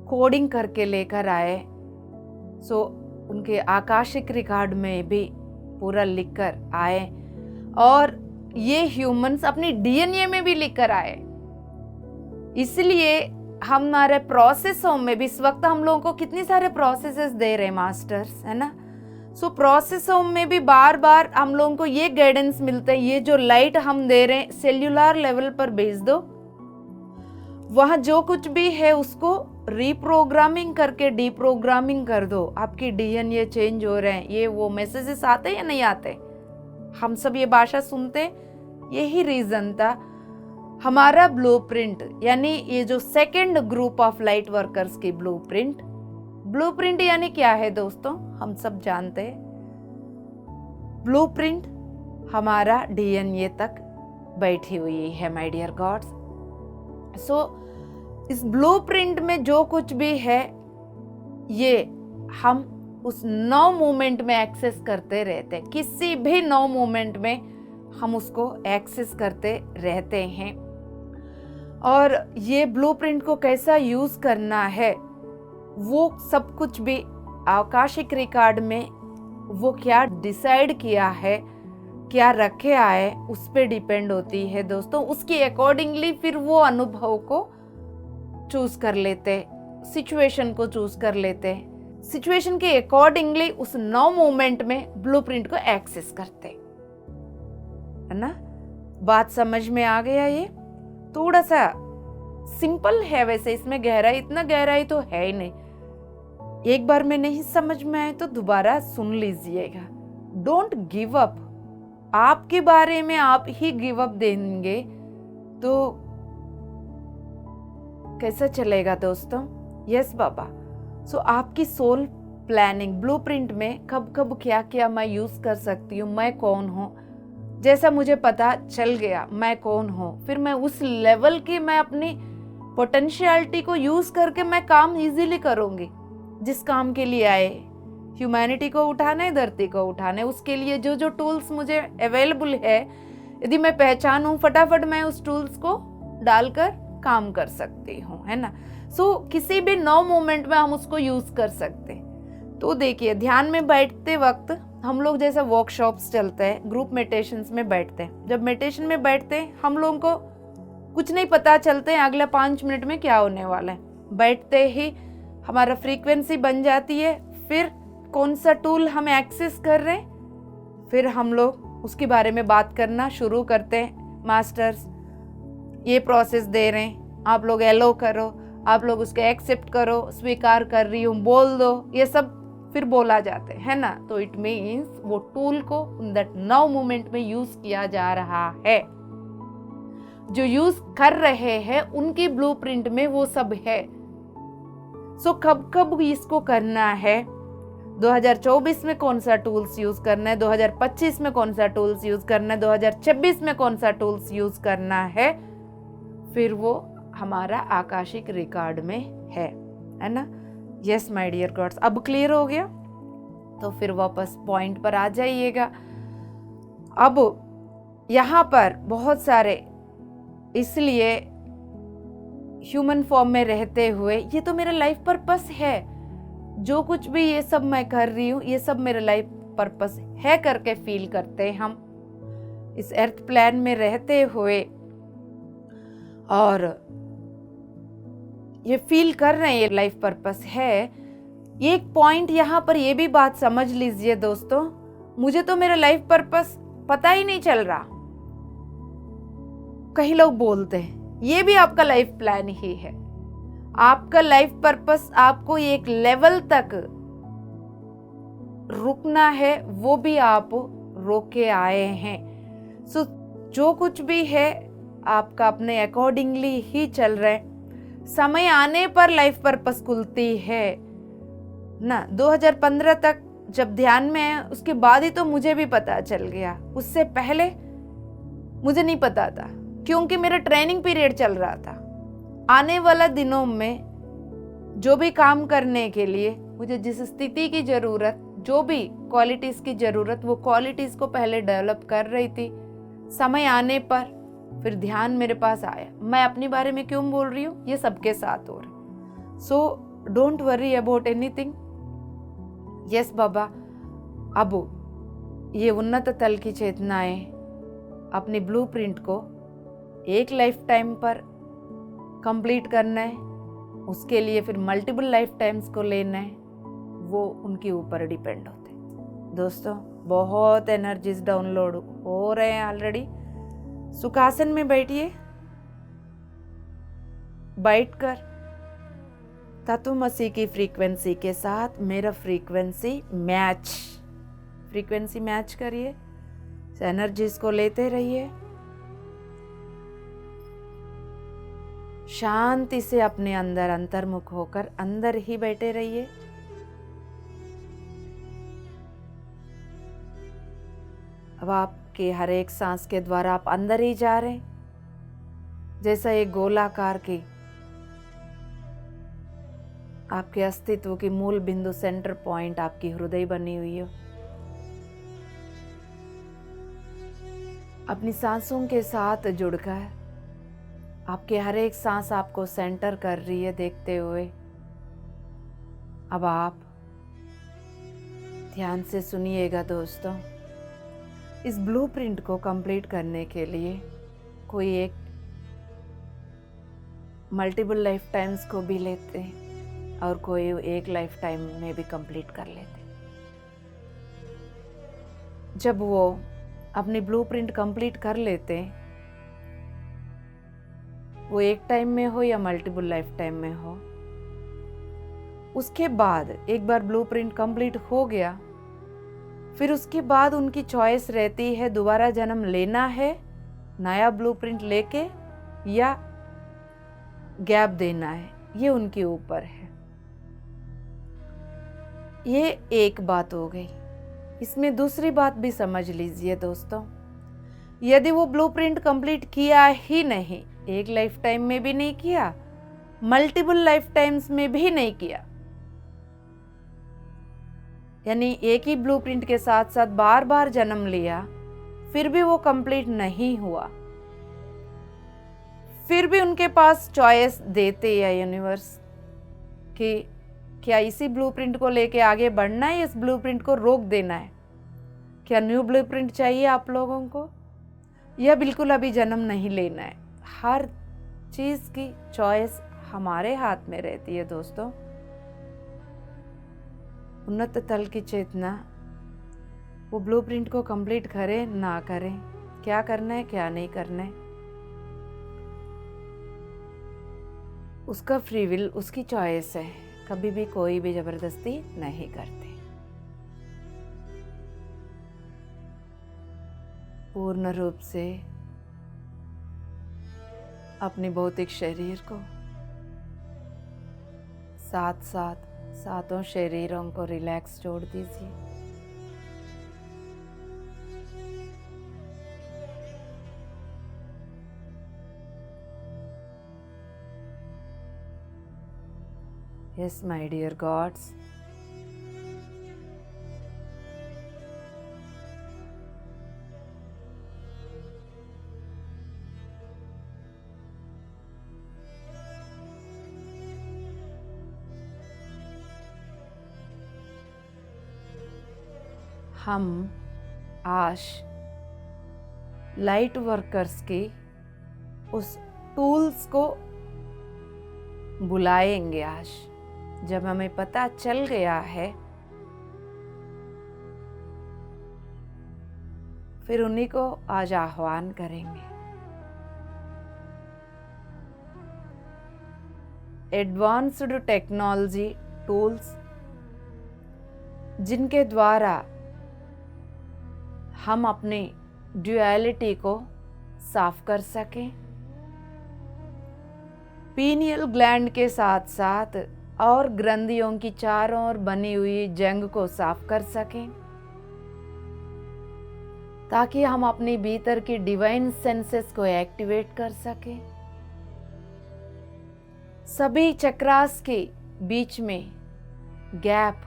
Speaker 1: कोडिंग करके लेकर आए। सो उनके आकाशिक रिकॉर्ड में भी पूरा लिखकर आए, और ये ह्यूमंस अपनी डीएनए में भी लिखकर आए। इसलिए हमारे प्रोसेसों में भी इस वक्त हम लोगों को कितने सारे प्रोसेसेस दे रहे हैं मास्टर्स, है ना। सो प्रोसेसों में भी बार बार हम लोगों को ये गाइडेंस मिलता है, ये जो लाइट हम दे रहे हैं सेल्यूलर लेवल पर भेज दो, वहां जो कुछ भी है उसको रीप्रोग्रामिंग करके डीप्रोग्रामिंग कर दो। आपकी डीएनए चेंज हो रहे हैं, ये वो मैसेजेस आते हैं या नहीं आते। हम सब ये भाषा सुनते, यही रीजन था। हमारा ब्लूप्रिंट, यानी ये जो second group of light workers की ब्लूप्रिंट यानी क्या है दोस्तों, हम सब जानते हैं। ब्लूप्रिंट हमारा डीएनए तक बैठी हुई है माय डियर गॉड्स। सो इस ब्लूप्रिंट में जो कुछ भी है, ये हम उस 9 मूवमेंट में एक्सेस करते रहते हैं। किसी भी 9 मूवमेंट में हम उसको एक्सेस करते रहते हैं। और ये ब्लूप्रिंट को कैसा यूज करना है, वो सब कुछ भी आकाशिक रिकॉर्ड में वो क्या डिसाइड किया है, क्या रखे आए, उस पे डिपेंड होती है दोस्तों। उसके अकॉर्डिंगली फिर वो अनुभव को चूज कर लेते, सिचुएशन को चूज कर लेते, सिचुएशन के अकॉर्डिंगली उस 9 मूवमेंट में ब्लूप्रिंट को एक्सेस करते, है ना। बात समझ में आ गया। ये थोड़ा सा सिंपल है, वैसे इसमें गहराई, इतना गहराई तो है ही नहीं। एक बार में नहीं समझ में आए तो दोबारा सुन लीजिएगा। Don't give up. आपके बारे में आप ही गिव अप देंगे तो कैसा चलेगा दोस्तों। यस बाबा। सो आपकी सोल प्लानिंग ब्लूप्रिंट में कब कब क्या क्या मैं यूज कर सकती हूँ, मैं कौन हूँ, जैसा मुझे पता चल गया मैं कौन हूँ, फिर मैं उस लेवल की, मैं अपनी पोटेंशियलिटी को यूज करके मैं काम इजीली करूंगी। जिस काम के लिए आए, ह्यूमैनिटी को उठाना है, धरती को उठाना है, उसके लिए जो जो टूल्स मुझे अवेलेबल है, यदि मैं पहचानूं, फटाफट मैं उस टूल्स को डालकर काम कर सकती हूँ, है ना। सो किसी भी 9 मोमेंट में हम उसको यूज कर सकते हैं। तो देखिए, ध्यान में बैठते वक्त हम लोग जैसे वर्कशॉप्स चलते हैं, ग्रुप मेडिटेशंस में बैठते हैं। जब मेडिटेशन में बैठते हैं हम लोगों को कुछ नहीं पता चलते हैं अगला 5 मिनट में क्या होने वाला है। बैठते ही हमारा फ्रीक्वेंसी बन जाती है, फिर कौन सा टूल हम एक्सेस कर रहे हैं, फिर हम लोग उसके बारे में बात करना शुरू करते हैं। मास्टर्स ये प्रोसेस दे रहे हैं, आप लोग एलो करो, आप लोग उसको एक्सेप्ट करो, स्वीकार कर रही हूँ बोल दो, ये सब फिर बोला जाता है ना। तो इट मीन्स वो टूल को दैट नाउ मोमेंट में यूज किया जा रहा है। जो यूज कर रहे हैं उनकी ब्लूप्रिंट में वो सब है। सो कब कब इसको करना है, 2024 में कौन सा टूल्स यूज करना है, 2025 में कौन सा टूल्स यूज करना है, 2026 में कौन सा टूल्स यूज करना है, फिर वो हमारा आकाशिक रिकॉर्ड में है ना। यस माय डियर गॉड्स, अब क्लियर हो गया। तो फिर वापस पॉइंट पर आ जाइएगा। अब यहाँ पर बहुत सारे, इसलिए ह्यूमन फॉर्म में रहते हुए ये तो मेरा लाइफ पर्पस है, जो कुछ भी ये सब मैं कर रही हूँ ये सब मेरा लाइफ पर्पस है करके फील करते हैं हम इस अर्थ प्लान में रहते हुए, और ये फील कर रहे हैं ये लाइफ पर्पस है। एक पॉइंट यहाँ पर ये भी बात समझ लीजिए दोस्तों, मुझे तो मेरा लाइफ पर्पस पता ही नहीं चल रहा। कई लोग बोलते हैं ये भी आपका लाइफ प्लान ही है। आपका लाइफ पर्पस आपको एक लेवल तक रुकना है, वो भी आप रोक के आए हैं। सो जो कुछ भी है आपका अपने अकॉर्डिंगली ही चल रहा है। समय आने पर लाइफ पर्पस खुलती है ना। 2015 तक जब ध्यान में है उसके बाद ही तो मुझे भी पता चल गया, उससे पहले मुझे नहीं पता था क्योंकि मेरा ट्रेनिंग पीरियड चल रहा था। आने वाला दिनों में जो भी काम करने के लिए मुझे जिस स्थिति की जरूरत, जो भी क्वालिटीज की जरूरत, वो क्वालिटीज को पहले डेवलप कर रही थी। समय आने पर फिर ध्यान मेरे पास आया। मैं अपने बारे में क्यों बोल रही हूँ, ये सबके साथ हो रहा। So don't worry about anything. Yes बाबा, अब ये उन्नत तल की चेतनाएं अपनी ब्लूप्रिंट को एक लाइफ टाइम पर कंप्लीट करना है, उसके लिए फिर मल्टीपल लाइफ टाइम्स को लेना है, वो उनके ऊपर डिपेंड होते हैं। दोस्तों बहुत एनर्जीज डाउनलोड हो रहे हैं ऑलरेडी। सुखासन में बैठिए, बैठकर तत्वमसी की फ्रीक्वेंसी के साथ मेरा फ्रीक्वेंसी मैच करिए। एनर्जीज को लेते रहिए, शांति से अपने अंदर अंतर्मुख होकर अंदर ही बैठे रहिए। अब आपके हर एक सांस के द्वारा आप अंदर ही जा रहे हैं, जैसा एक गोलाकार की आपके अस्तित्व की मूल बिंदु, सेंटर पॉइंट आपकी हृदय बनी हुई हो। अपनी सांसों के साथ जुड़कर आपके हर एक सांस आपको सेंटर कर रही है देखते हुए। अब आप ध्यान से सुनिएगा दोस्तों, इस ब्लूप्रिंट को कंप्लीट करने के लिए कोई एक मल्टीपल लाइफ टाइम्स को भी लेते हैं और कोई एक लाइफ टाइम में भी कंप्लीट कर लेते हैं। जब वो अपनी ब्लूप्रिंट कंप्लीट कर लेते हैं, वो एक टाइम में हो या मल्टीपल लाइफ टाइम में हो, उसके बाद एक बार ब्लूप्रिंट कंप्लीट हो गया, फिर उसके बाद उनकी चॉइस रहती है दोबारा जन्म लेना है नया ब्लूप्रिंट लेके या गैप देना है, ये उनके ऊपर है। ये एक बात हो गई। इसमें दूसरी बात भी समझ लीजिए दोस्तों, यदि वो ब्लूप्रिंट कंप्लीट किया ही नहीं, एक लाइफ टाइम में भी नहीं किया, मल्टीपल लाइफ टाइम्स में भी नहीं किया, यानी एक ही ब्लूप्रिंट के साथ साथ बार बार जन्म लिया, फिर भी वो कंप्लीट नहीं हुआ, फिर भी उनके पास चॉइस देते या यूनिवर्स कि क्या इसी ब्लूप्रिंट को लेके आगे बढ़ना है, इस ब्लूप्रिंट को रोक देना है, क्या न्यू ब्लूप्रिंट चाहिए आप लोगों को, या बिल्कुल अभी जन्म नहीं लेना है। हर चीज की चॉइस हमारे हाथ में रहती है दोस्तों। उन्नत तल की चेतना वो ब्लूप्रिंट को कंप्लीट करे ना करे, क्या करना है क्या नहीं करना है, उसका फ्री विल, उसकी चॉइस है, कभी भी कोई भी जबरदस्ती नहीं करते। पूर्ण रूप से अपने भौतिक शरीर को, साथ साथ सातों शरीरों को रिलैक्स छोड़ दीजिए। Yes, my dear gods, हम आज लाइट वर्कर्स के उस टूल्स को बुलाएंगे। आज जब हमें पता चल गया है, फिर उन्हीं को आज आह्वान करेंगे। एडवांस्ड टेक्नोलॉजी टूल्स जिनके द्वारा हम अपनी ड्यूअलिटी को साफ कर सकें, पीनियल ग्लैंड के साथ साथ और ग्रंथियों की चारों ओर बनी हुई जंग को साफ कर सकें, ताकि हम अपनी भीतर की डिवाइन सेंसेस को एक्टिवेट कर सकें। सभी चक्रास के बीच में गैप,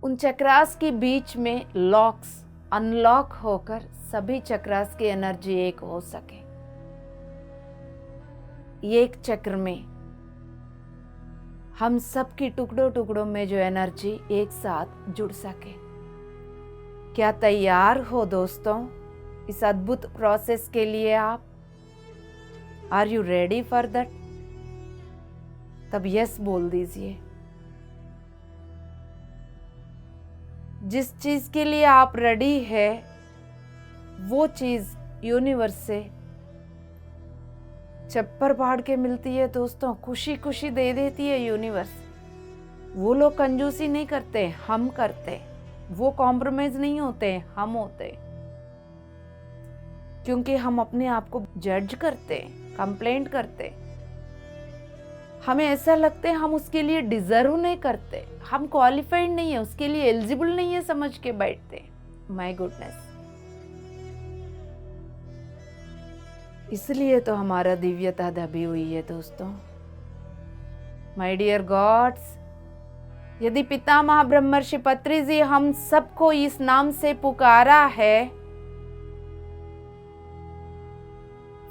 Speaker 1: उन चक्रास के बीच में लॉक्स अनलॉक होकर सभी चक्रास की एनर्जी एक हो सके। एक चक्र में हम सबकी टुकड़ों टुकड़ों में जो एनर्जी एक साथ जुड़ सके। क्या तैयार हो दोस्तों इस अद्भुत प्रोसेस के लिए? आप are you ready for that? तब यस बोल दीजिए। जिस चीज के लिए आप रेडी है, वो चीज यूनिवर्स से चप्पर फाड़ के मिलती है दोस्तों, खुशी खुशी दे देती है यूनिवर्स। वो लोग कंजूसी नहीं करते, हम करते। वो कॉम्प्रोमाइज नहीं होते, हम होते। क्योंकि हम अपने आप को जज करते, कंप्लेंट करते। हमें ऐसा लगता है हम उसके लिए डिजर्व नहीं करते, हम क्वालिफाइड नहीं है, उसके लिए एलिजिबल नहीं है समझ के बैठते। My goodness. इसलिए तो हमारा दिव्यता दबी हुई है दोस्तों। माय डियर गॉड्स, यदि पितामह ब्रह्मर्षि पत्री जी हम सबको इस नाम से पुकारा है,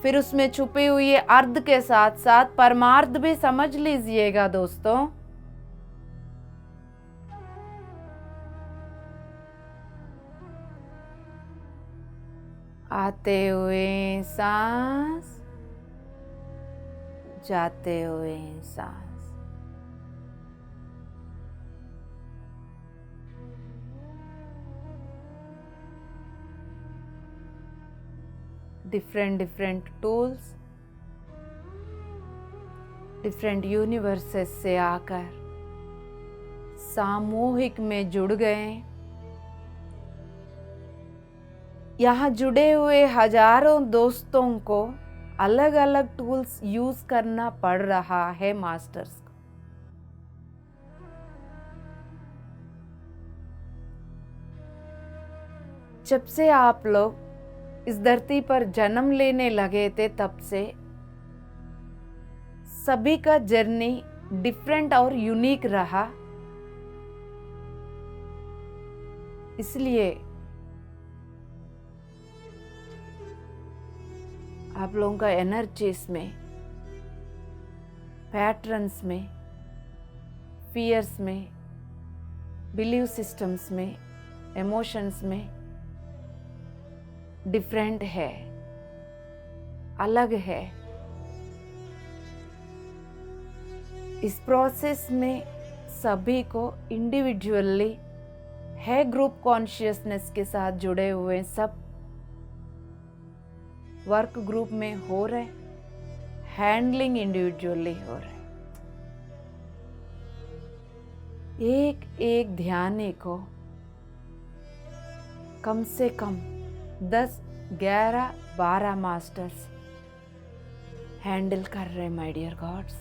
Speaker 1: फिर उसमें छुपे हुए अर्ध के साथ साथ परमार्थ भी समझ लीजिएगा दोस्तों। आते हुए सांस, जाते हुए सांस। डिफरेंट टूल्स डिफरेंट यूनिवर्सेस से आकर सामूहिक में जुड़ गए। यहाँ जुड़े हुए हजारों दोस्तों को अलग अलग टूल्स यूज करना पड़ रहा है मास्टर्स को। जब से आप लोग इस धरती पर जन्म लेने लगे थे, तब से सभी का जर्नी डिफरेंट और यूनिक रहा। इसलिए आप लोगों का एनर्जीज में, पैटर्न्स में, फियर्स में, बिलीव सिस्टम्स में, इमोशंस में डिफरेंट है, अलग है। इस प्रोसेस में सभी को इंडिविजुअली है, ग्रुप कॉन्शियसनेस के साथ जुड़े हुए सब वर्क ग्रुप में हो रहे, हैंडलिंग इंडिविजुअली हो रहे। एक एक ध्यानी को कम से कम 10, 11, 12 मास्टर्स हैंडल कर रहे माय डियर गॉड्स।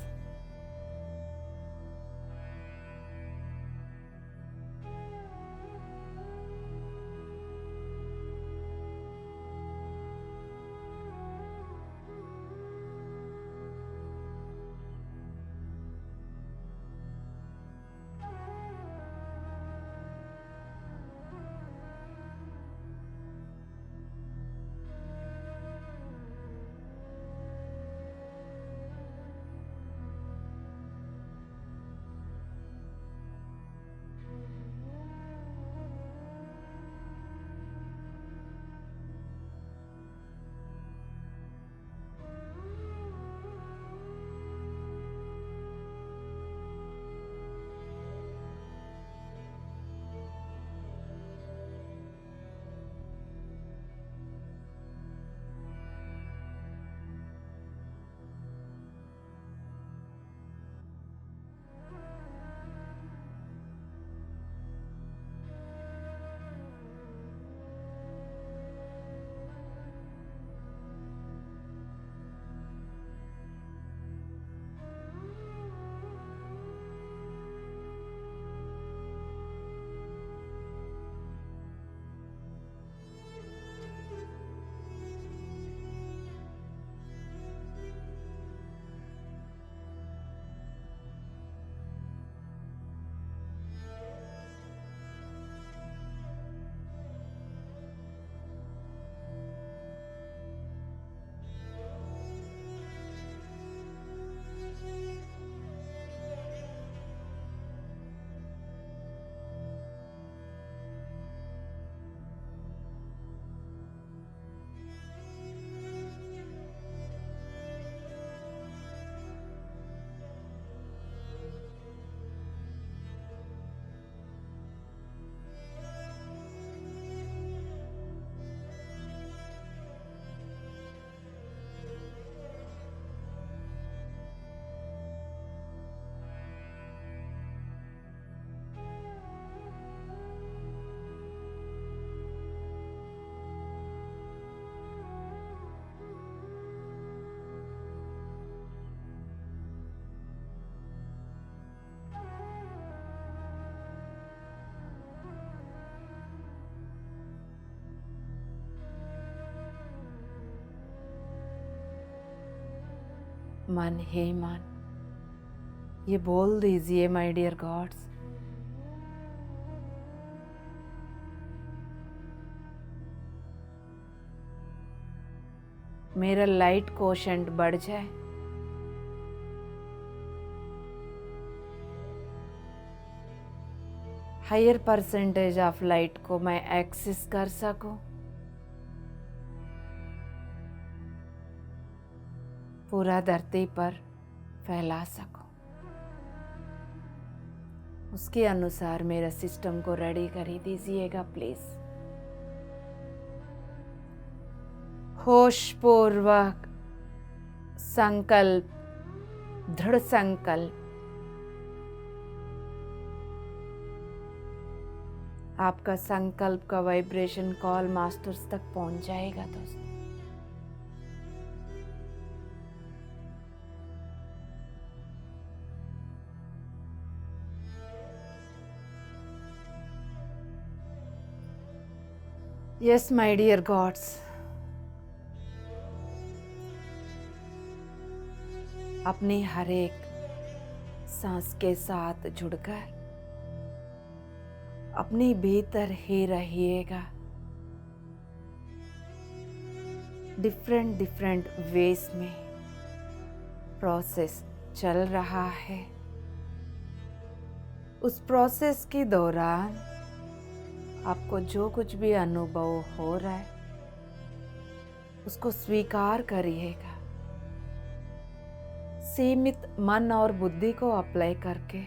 Speaker 1: मन हे मन, ये बोल दीजिए माय डियर गॉड्स, मेरा लाइट कोशेंट बढ़ जाए, हायर परसेंटेज ऑफ लाइट को मैं एक्सेस कर सकूं, पूरा धरती पर फैला सकूं। उसके अनुसार मेरा सिस्टम को रेडी कर ही दीजिएगा प्लीज। होशपूर्वक संकल्प, दृढ़ संकल्प, आपका संकल्प का वाइब्रेशन कॉल मास्टर्स तक पहुंच जाएगा दोस्तों। यस माय डियर गॉड्स, अपनी हर एक सांस के साथ जुड़कर अपने भीतर ही रहिएगा। डिफरेंट डिफरेंट वेज में प्रोसेस चल रहा है। उस प्रोसेस के दौरान आपको जो कुछ भी अनुभव हो रहा है उसको स्वीकार करिएगा। सीमित मन और बुद्धि को अप्लाई करके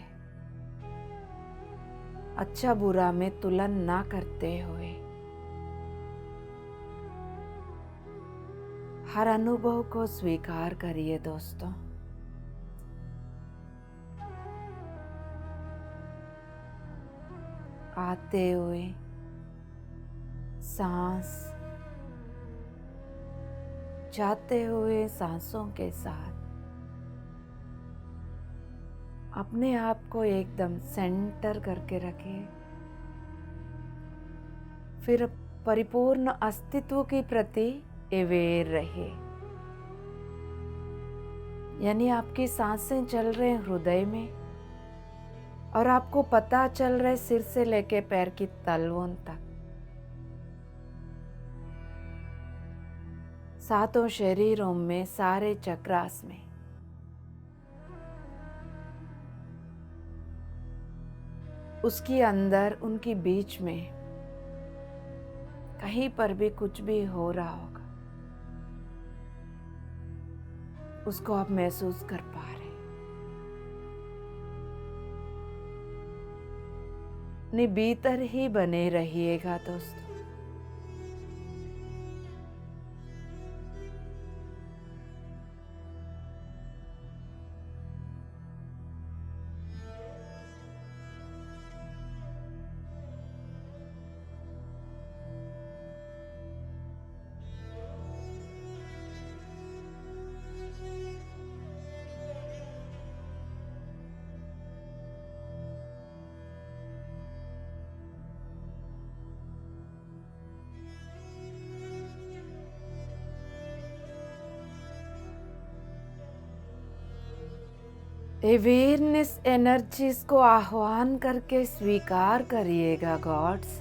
Speaker 1: अच्छा बुरा में तुलना ना करते हुए हर अनुभव को स्वीकार करिए दोस्तों। आते हुए सांस, जाते हुए सांसों के साथ अपने आप को एकदम सेंटर करके रखिए। फिर परिपूर्ण अस्तित्व के प्रति अवेयर रहिए, यानी आपकी सांसें चल रहे हैं हृदय में और आपको पता चल रहा है सिर से लेके पैर की तलवों तक, सातों शरीरों में, सारे चक्रास में। उसके अंदर, उनकी बीच में कहीं पर भी कुछ भी हो रहा होगा, उसको आप महसूस कर पा रहे। अपने भीतर ही बने रहिएगा दोस्तों। अवेयरनेस एनर्जीज को आह्वान करके स्वीकार करिएगा गॉड्स।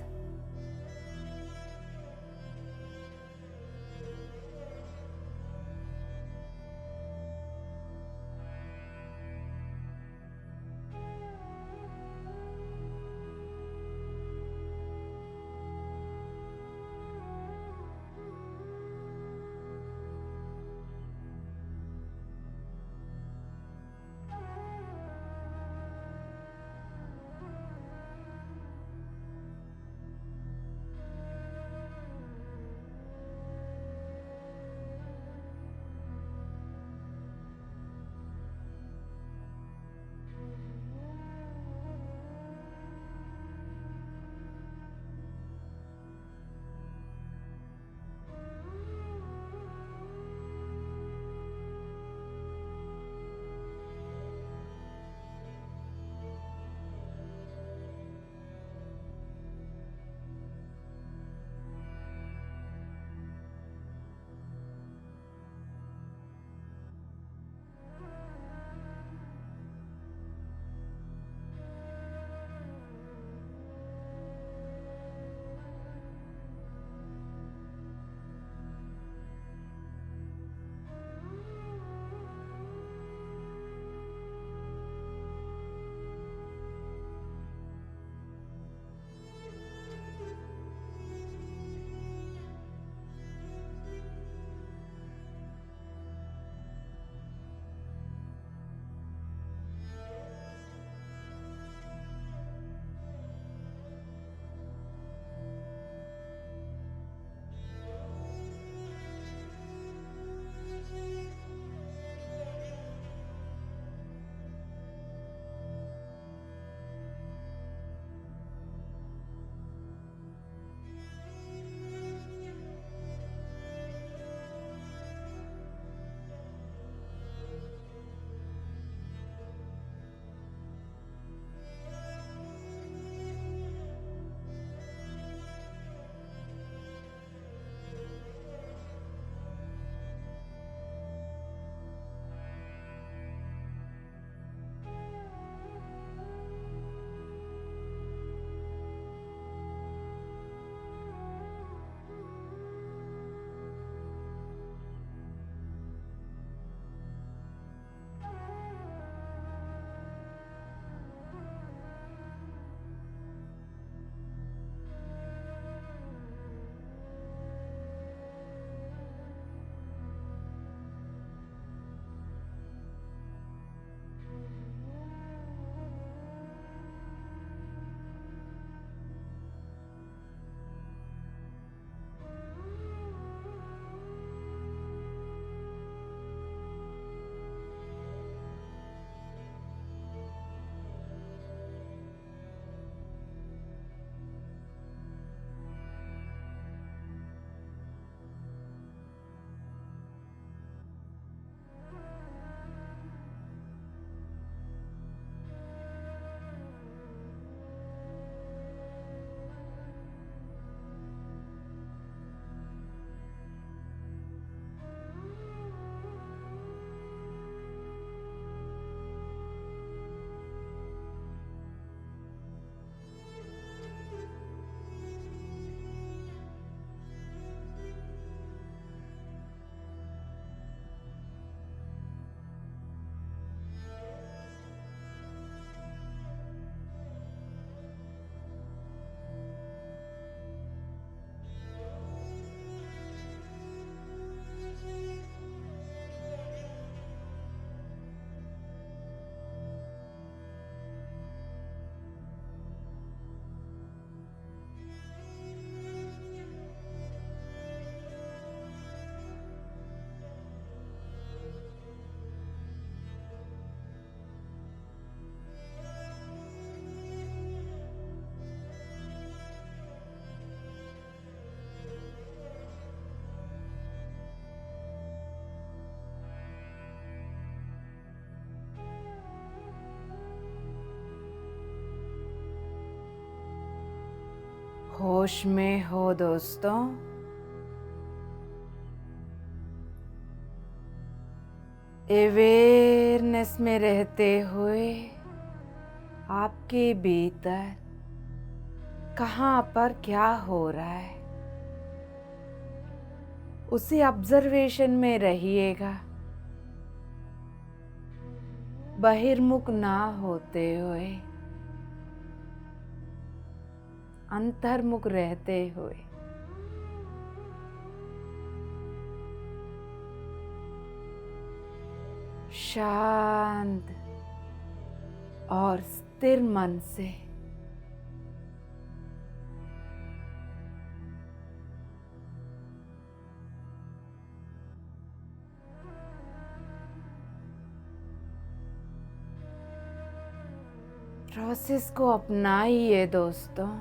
Speaker 1: होश में हो दोस्तों। अवेयरनेस में रहते हुए आपके भीतर कहाँ पर क्या हो रहा है उसी ऑब्जर्वेशन में रहिएगा, बहिर्मुख ना होते हुए अंतर्मुख रहते हुए। शांत और स्थिर मन से प्रोसेस को अपनाइए दोस्तों।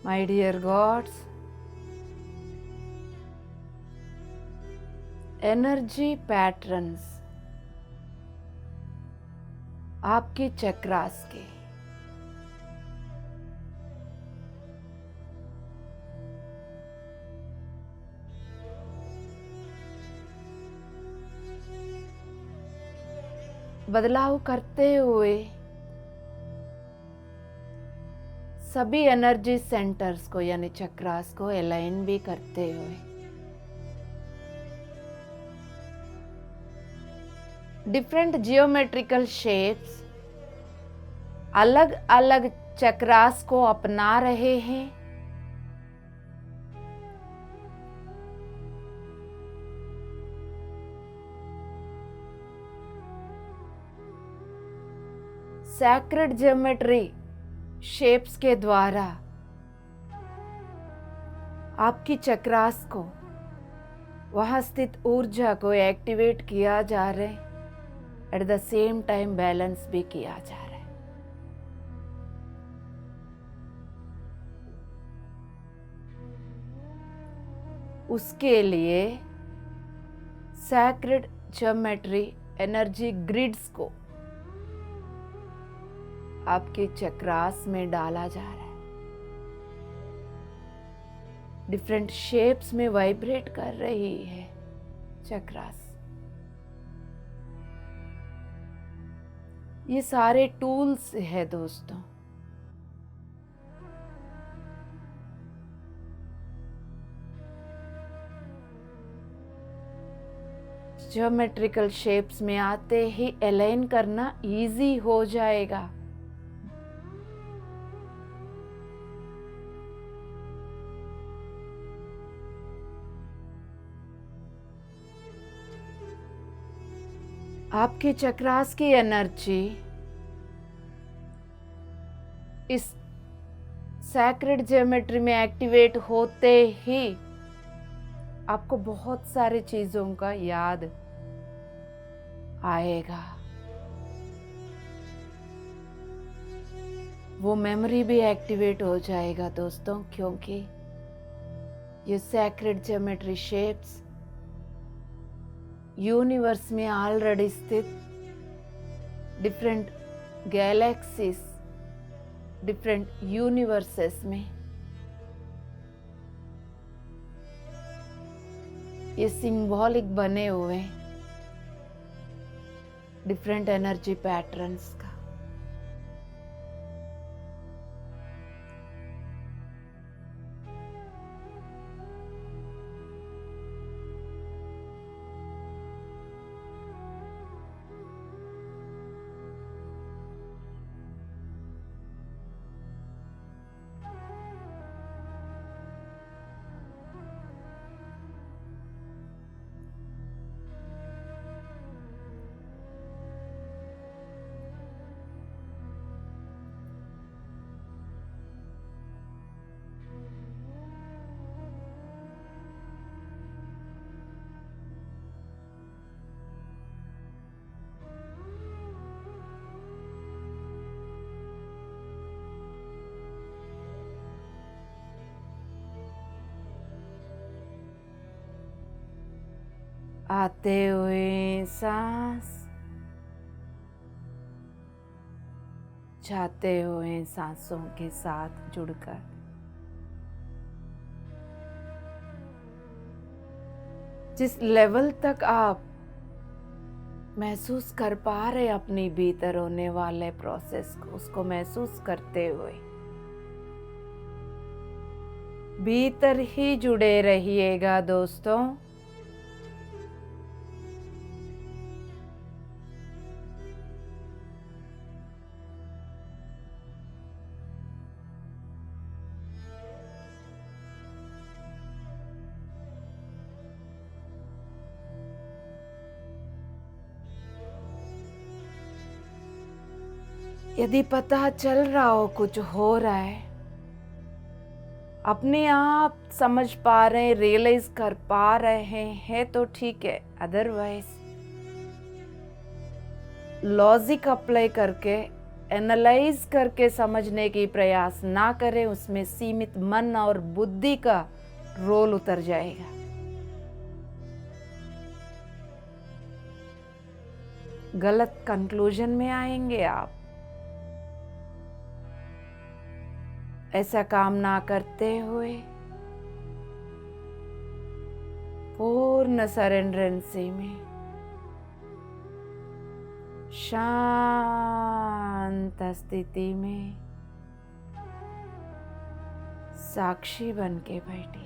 Speaker 1: My dear gods, energy patterns आपके चक्रास के बदलाव करते हुए सभी एनर्जी सेंटर्स को यानी चक्रास को अलाइन भी करते हुए डिफरेंट जियोमेट्रिकल शेप्स अलग अलग चक्रास को अपना रहे हैं। सैक्रेड ज्योमेट्री शेप्स के द्वारा आपकी चक्रास को वहां स्थित ऊर्जा को एक्टिवेट किया जा रहा है, at the same time balance भी किया जा रहा है। उसके लिए सैक्रेड ज्योमेट्री एनर्जी ग्रिड्स को आपके चक्रास में डाला जा रहा है, डिफरेंट शेप्स में वाइब्रेट कर रही है चक्रास। ये सारे टूल्स है दोस्तों। ज्योमेट्रिकल शेप्स में आते ही अलाइन करना इजी हो जाएगा। आपके चक्रास की एनर्जी इस सैक्रेड ज्योमेट्री में एक्टिवेट होते ही आपको बहुत सारी चीजों का याद आएगा। वो मेमोरी भी एक्टिवेट हो जाएगा दोस्तों, क्योंकि ये सैक्रेड ज्योमेट्री शेप्स यूनिवर्स में ऑलरेडी स्थित डिफरेंट गैलेक्सीज, डिफरेंट यूनिवर्सेस में ये सिंबॉलिक बने हुए डिफरेंट एनर्जी पैटर्न्स का। आते हुए सांस, जाते हुए सांसों के साथ जुड़कर जिस लेवल तक आप महसूस कर पा रहे अपनी भीतर होने वाले प्रोसेस को, उसको महसूस करते हुए भीतर ही जुड़े रहिएगा दोस्तों। यदि पता चल रहा हो कुछ हो रहा है, अपने आप समझ पा रहे, रियलाइज कर पा रहे हैं तो ठीक है, अदरवाइज लॉजिक अप्लाई करके, एनालाइज करके समझने की प्रयास ना करें। उसमें सीमित मन और बुद्धि का रोल उतर जाएगा। गलत कंक्लूजन में आएंगे आप। ऐसा काम ना करते हुए पूर्ण सरेंडरेंसी में शांत स्थिति में साक्षी बन के बैठिए।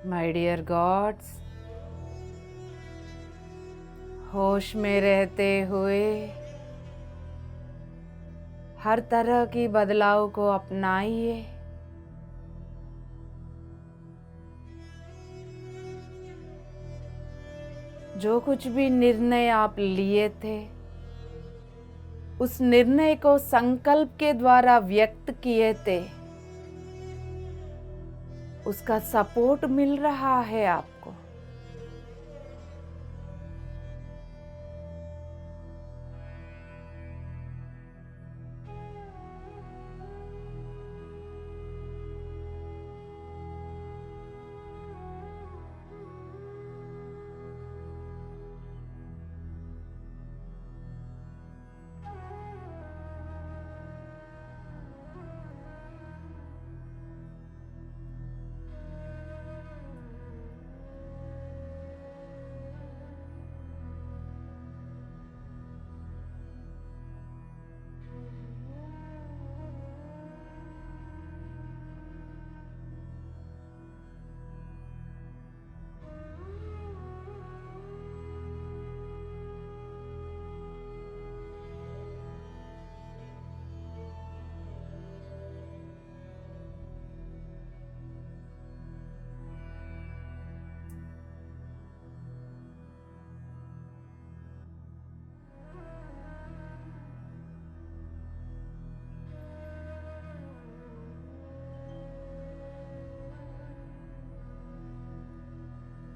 Speaker 1: माय डियर गॉड्स, होश में रहते हुए हर तरह की बदलाव को अपनाइए। जो कुछ भी निर्णय आप लिए थे, उस निर्णय को संकल्प के द्वारा व्यक्त किए थे, उसका सपोर्ट मिल रहा है आपको।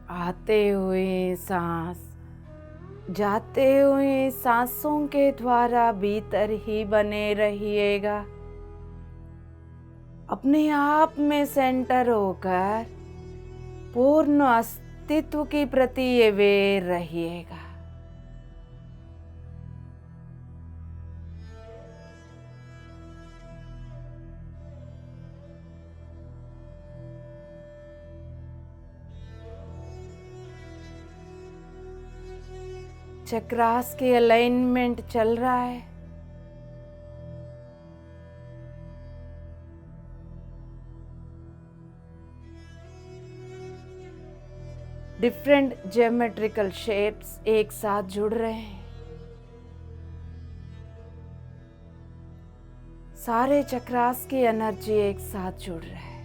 Speaker 1: आते हुए सांस, जाते हुए सांसों के द्वारा भीतर ही बने रहिएगा। अपने आप में सेंटर होकर पूर्ण अस्तित्व के प्रति ये अवेयर रहिएगा। चक्रास के अलाइनमेंट चल रहा है। डिफरेंट ज्योमेट्रिकल शेप्स एक साथ जुड़ रहे हैं। सारे चक्रास की एनर्जी एक साथ जुड़ रहे हैं।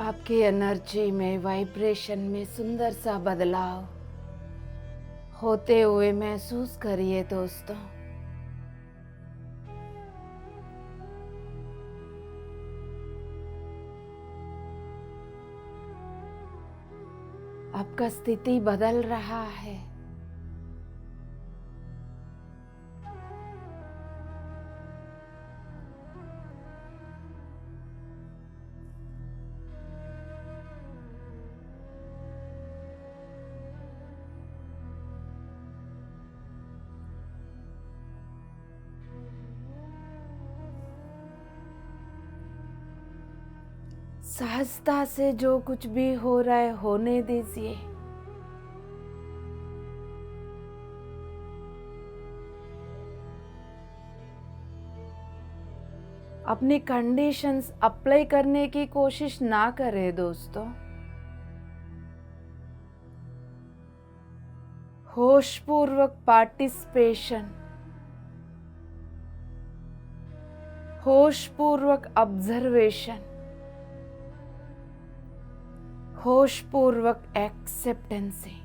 Speaker 1: आपकी एनर्जी में, वाइब्रेशन में सुंदर सा बदलाव होते हुए महसूस करिए दोस्तों। आपका स्थिति बदल रहा है। सहजता से जो कुछ भी हो रहा है होने दीजिए। अपनी कंडीशंस अप्लाई करने की कोशिश ना करें दोस्तों। होशपूर्वक पार्टिसिपेशन, होशपूर्वक ऑब्जर्वेशन, होशपूर्वक एक्सेप्टेंसी।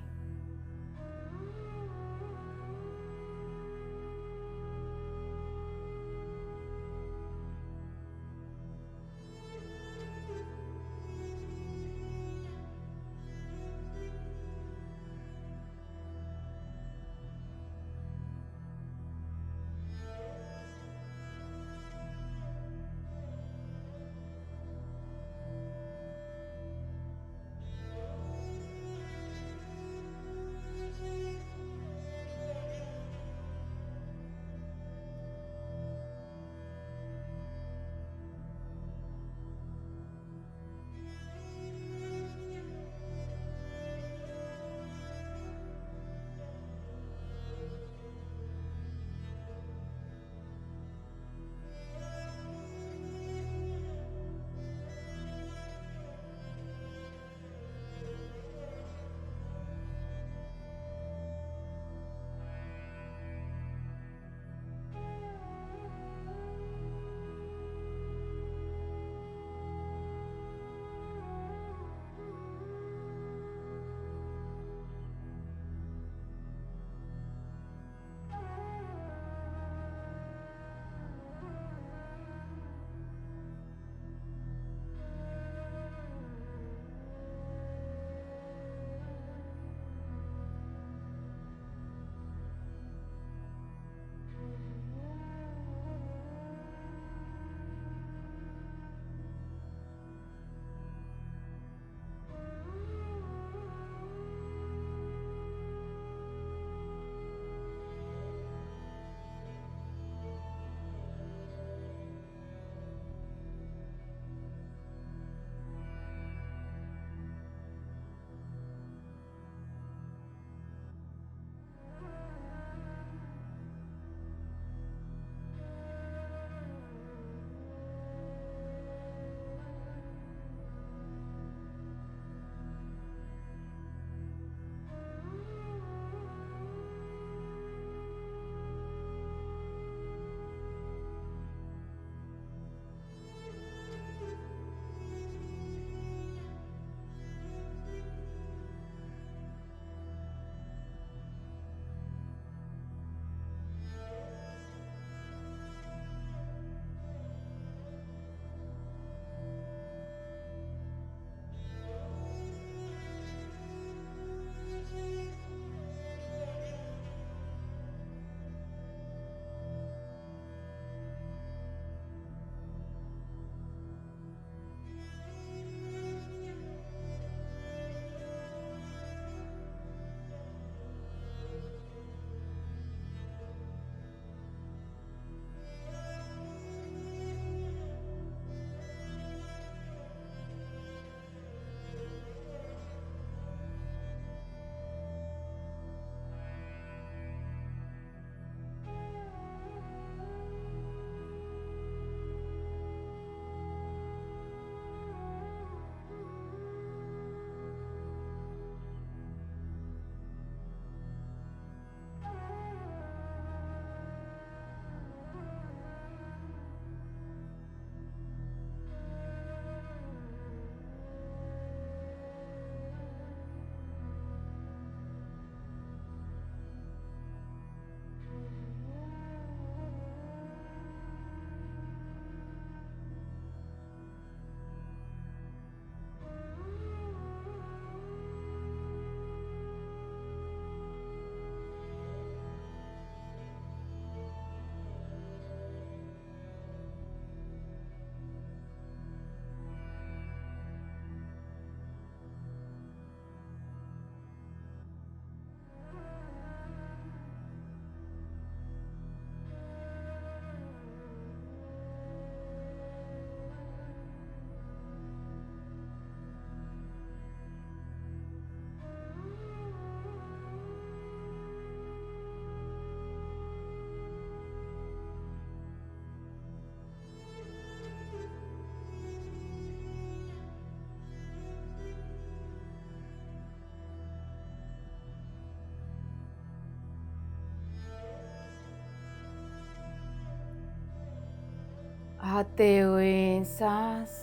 Speaker 1: आते हुए सांस,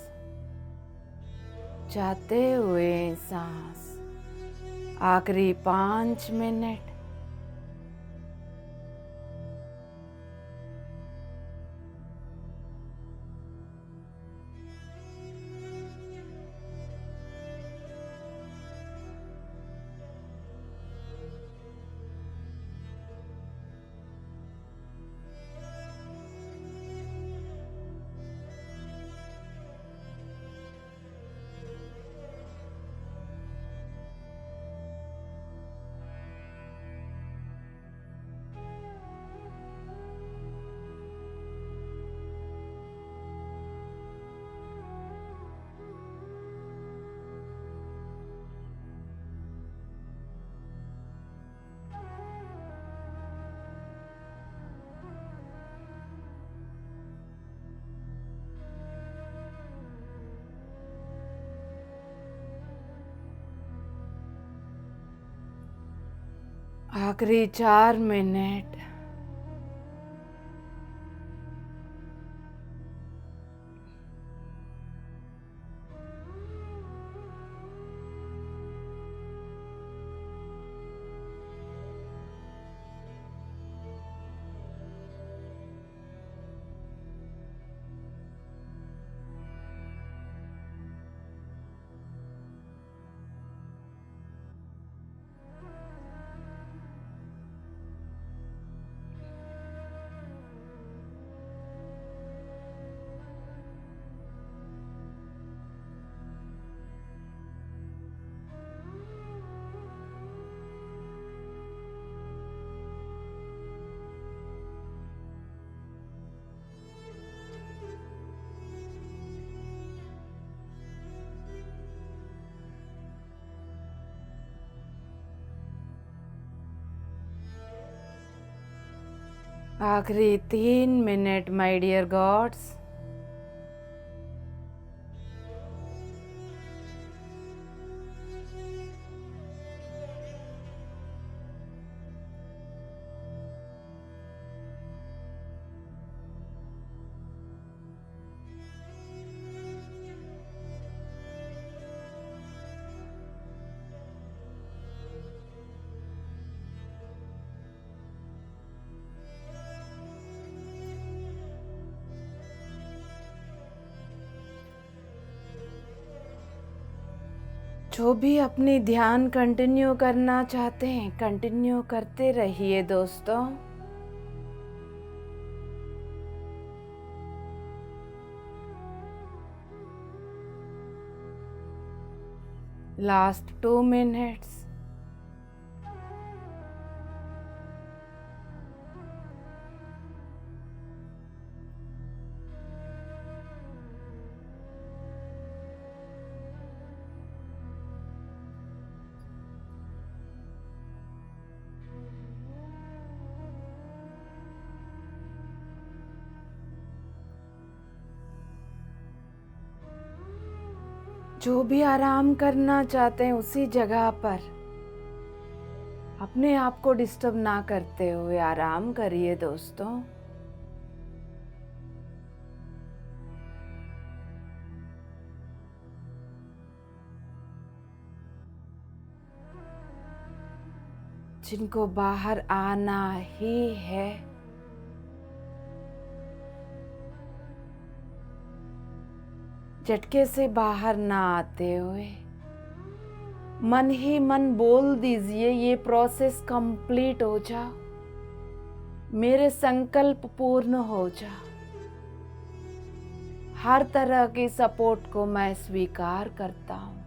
Speaker 1: जाते हुए सांस। आखिरी 5 मिनट। आखिरी 4 मिनट। आखिरी 3 मिनट माय डियर गॉड्स। जो भी अपनी ध्यान कंटिन्यू करना चाहते हैं, कंटिन्यू करते रहिए दोस्तों। Last 2 minutes. जो भी आराम करना चाहते हैं उसी जगह पर अपने आप को डिस्टर्ब ना करते हुए आराम करिए दोस्तों। जिनको बाहर आना ही है, झटके से बाहर ना आते हुए मन ही मन बोल दीजिए, ये प्रोसेस कंप्लीट हो जा, मेरे संकल्प पूर्ण हो जा। हर तरह की सपोर्ट को मैं स्वीकार करता हूँ।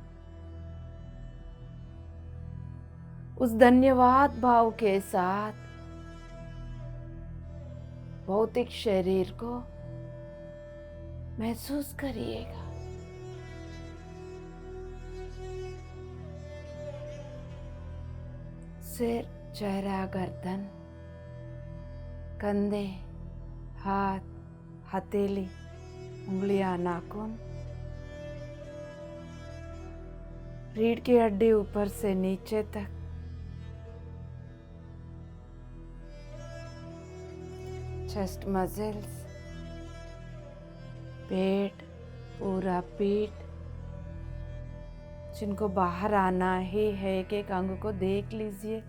Speaker 1: उस धन्यवाद भाव के साथ भौतिक शरीर को महसूस करिएगा। सिर, चेहरा, गर्दन, कंधे, हाथ, हथेली, उंगलियां, नाखून, रीढ़ की हड्डी ऊपर से नीचे तक, चेस्ट मसल्स, पेट, पूरा पीठ, जिनको बाहर आना ही है, एक एक अंग को देख लीजिए,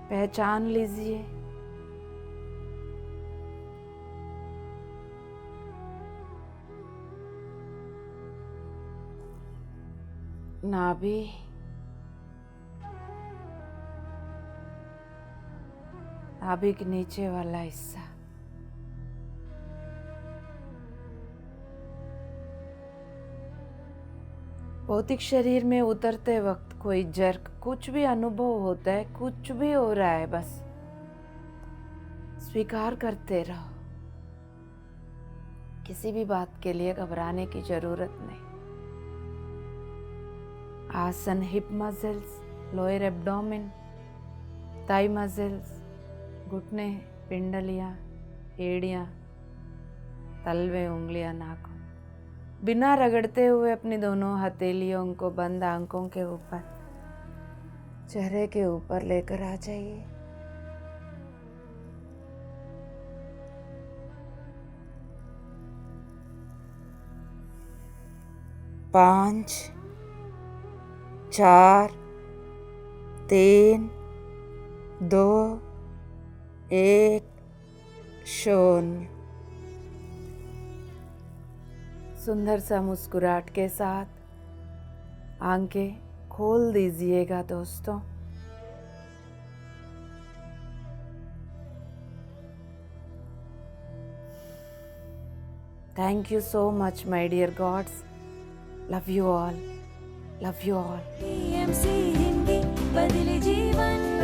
Speaker 1: पहचान लीजिए। नाभि, नाभि के नीचे वाला हिस्सा, भौतिक शरीर में उतरते वक्त कोई जर्क, कुछ भी अनुभव होता है, कुछ भी हो रहा है, बस स्वीकार करते रहो। किसी भी बात के लिए घबराने की जरूरत नहीं। आसन, hip muscles, lower abdomen, thigh muscles, घुटने, पिंडलियां, एड़ियां, तलवे, उंगलियां, नाखून, बिना रगड़ते हुए अपनी दोनों हथेलियों को बंद आंखों के ऊपर, चेहरे के ऊपर लेकर आ जाइए। पाँच, 4, 3, 2, 1, 0। सुंदर सा मुस्कुराहट के साथ आंखें खोल दीजिएगा दोस्तों। Thank you so much, my dear gods. Love you all. Love you all.
Speaker 2: TMC Hindi बदले जीवन।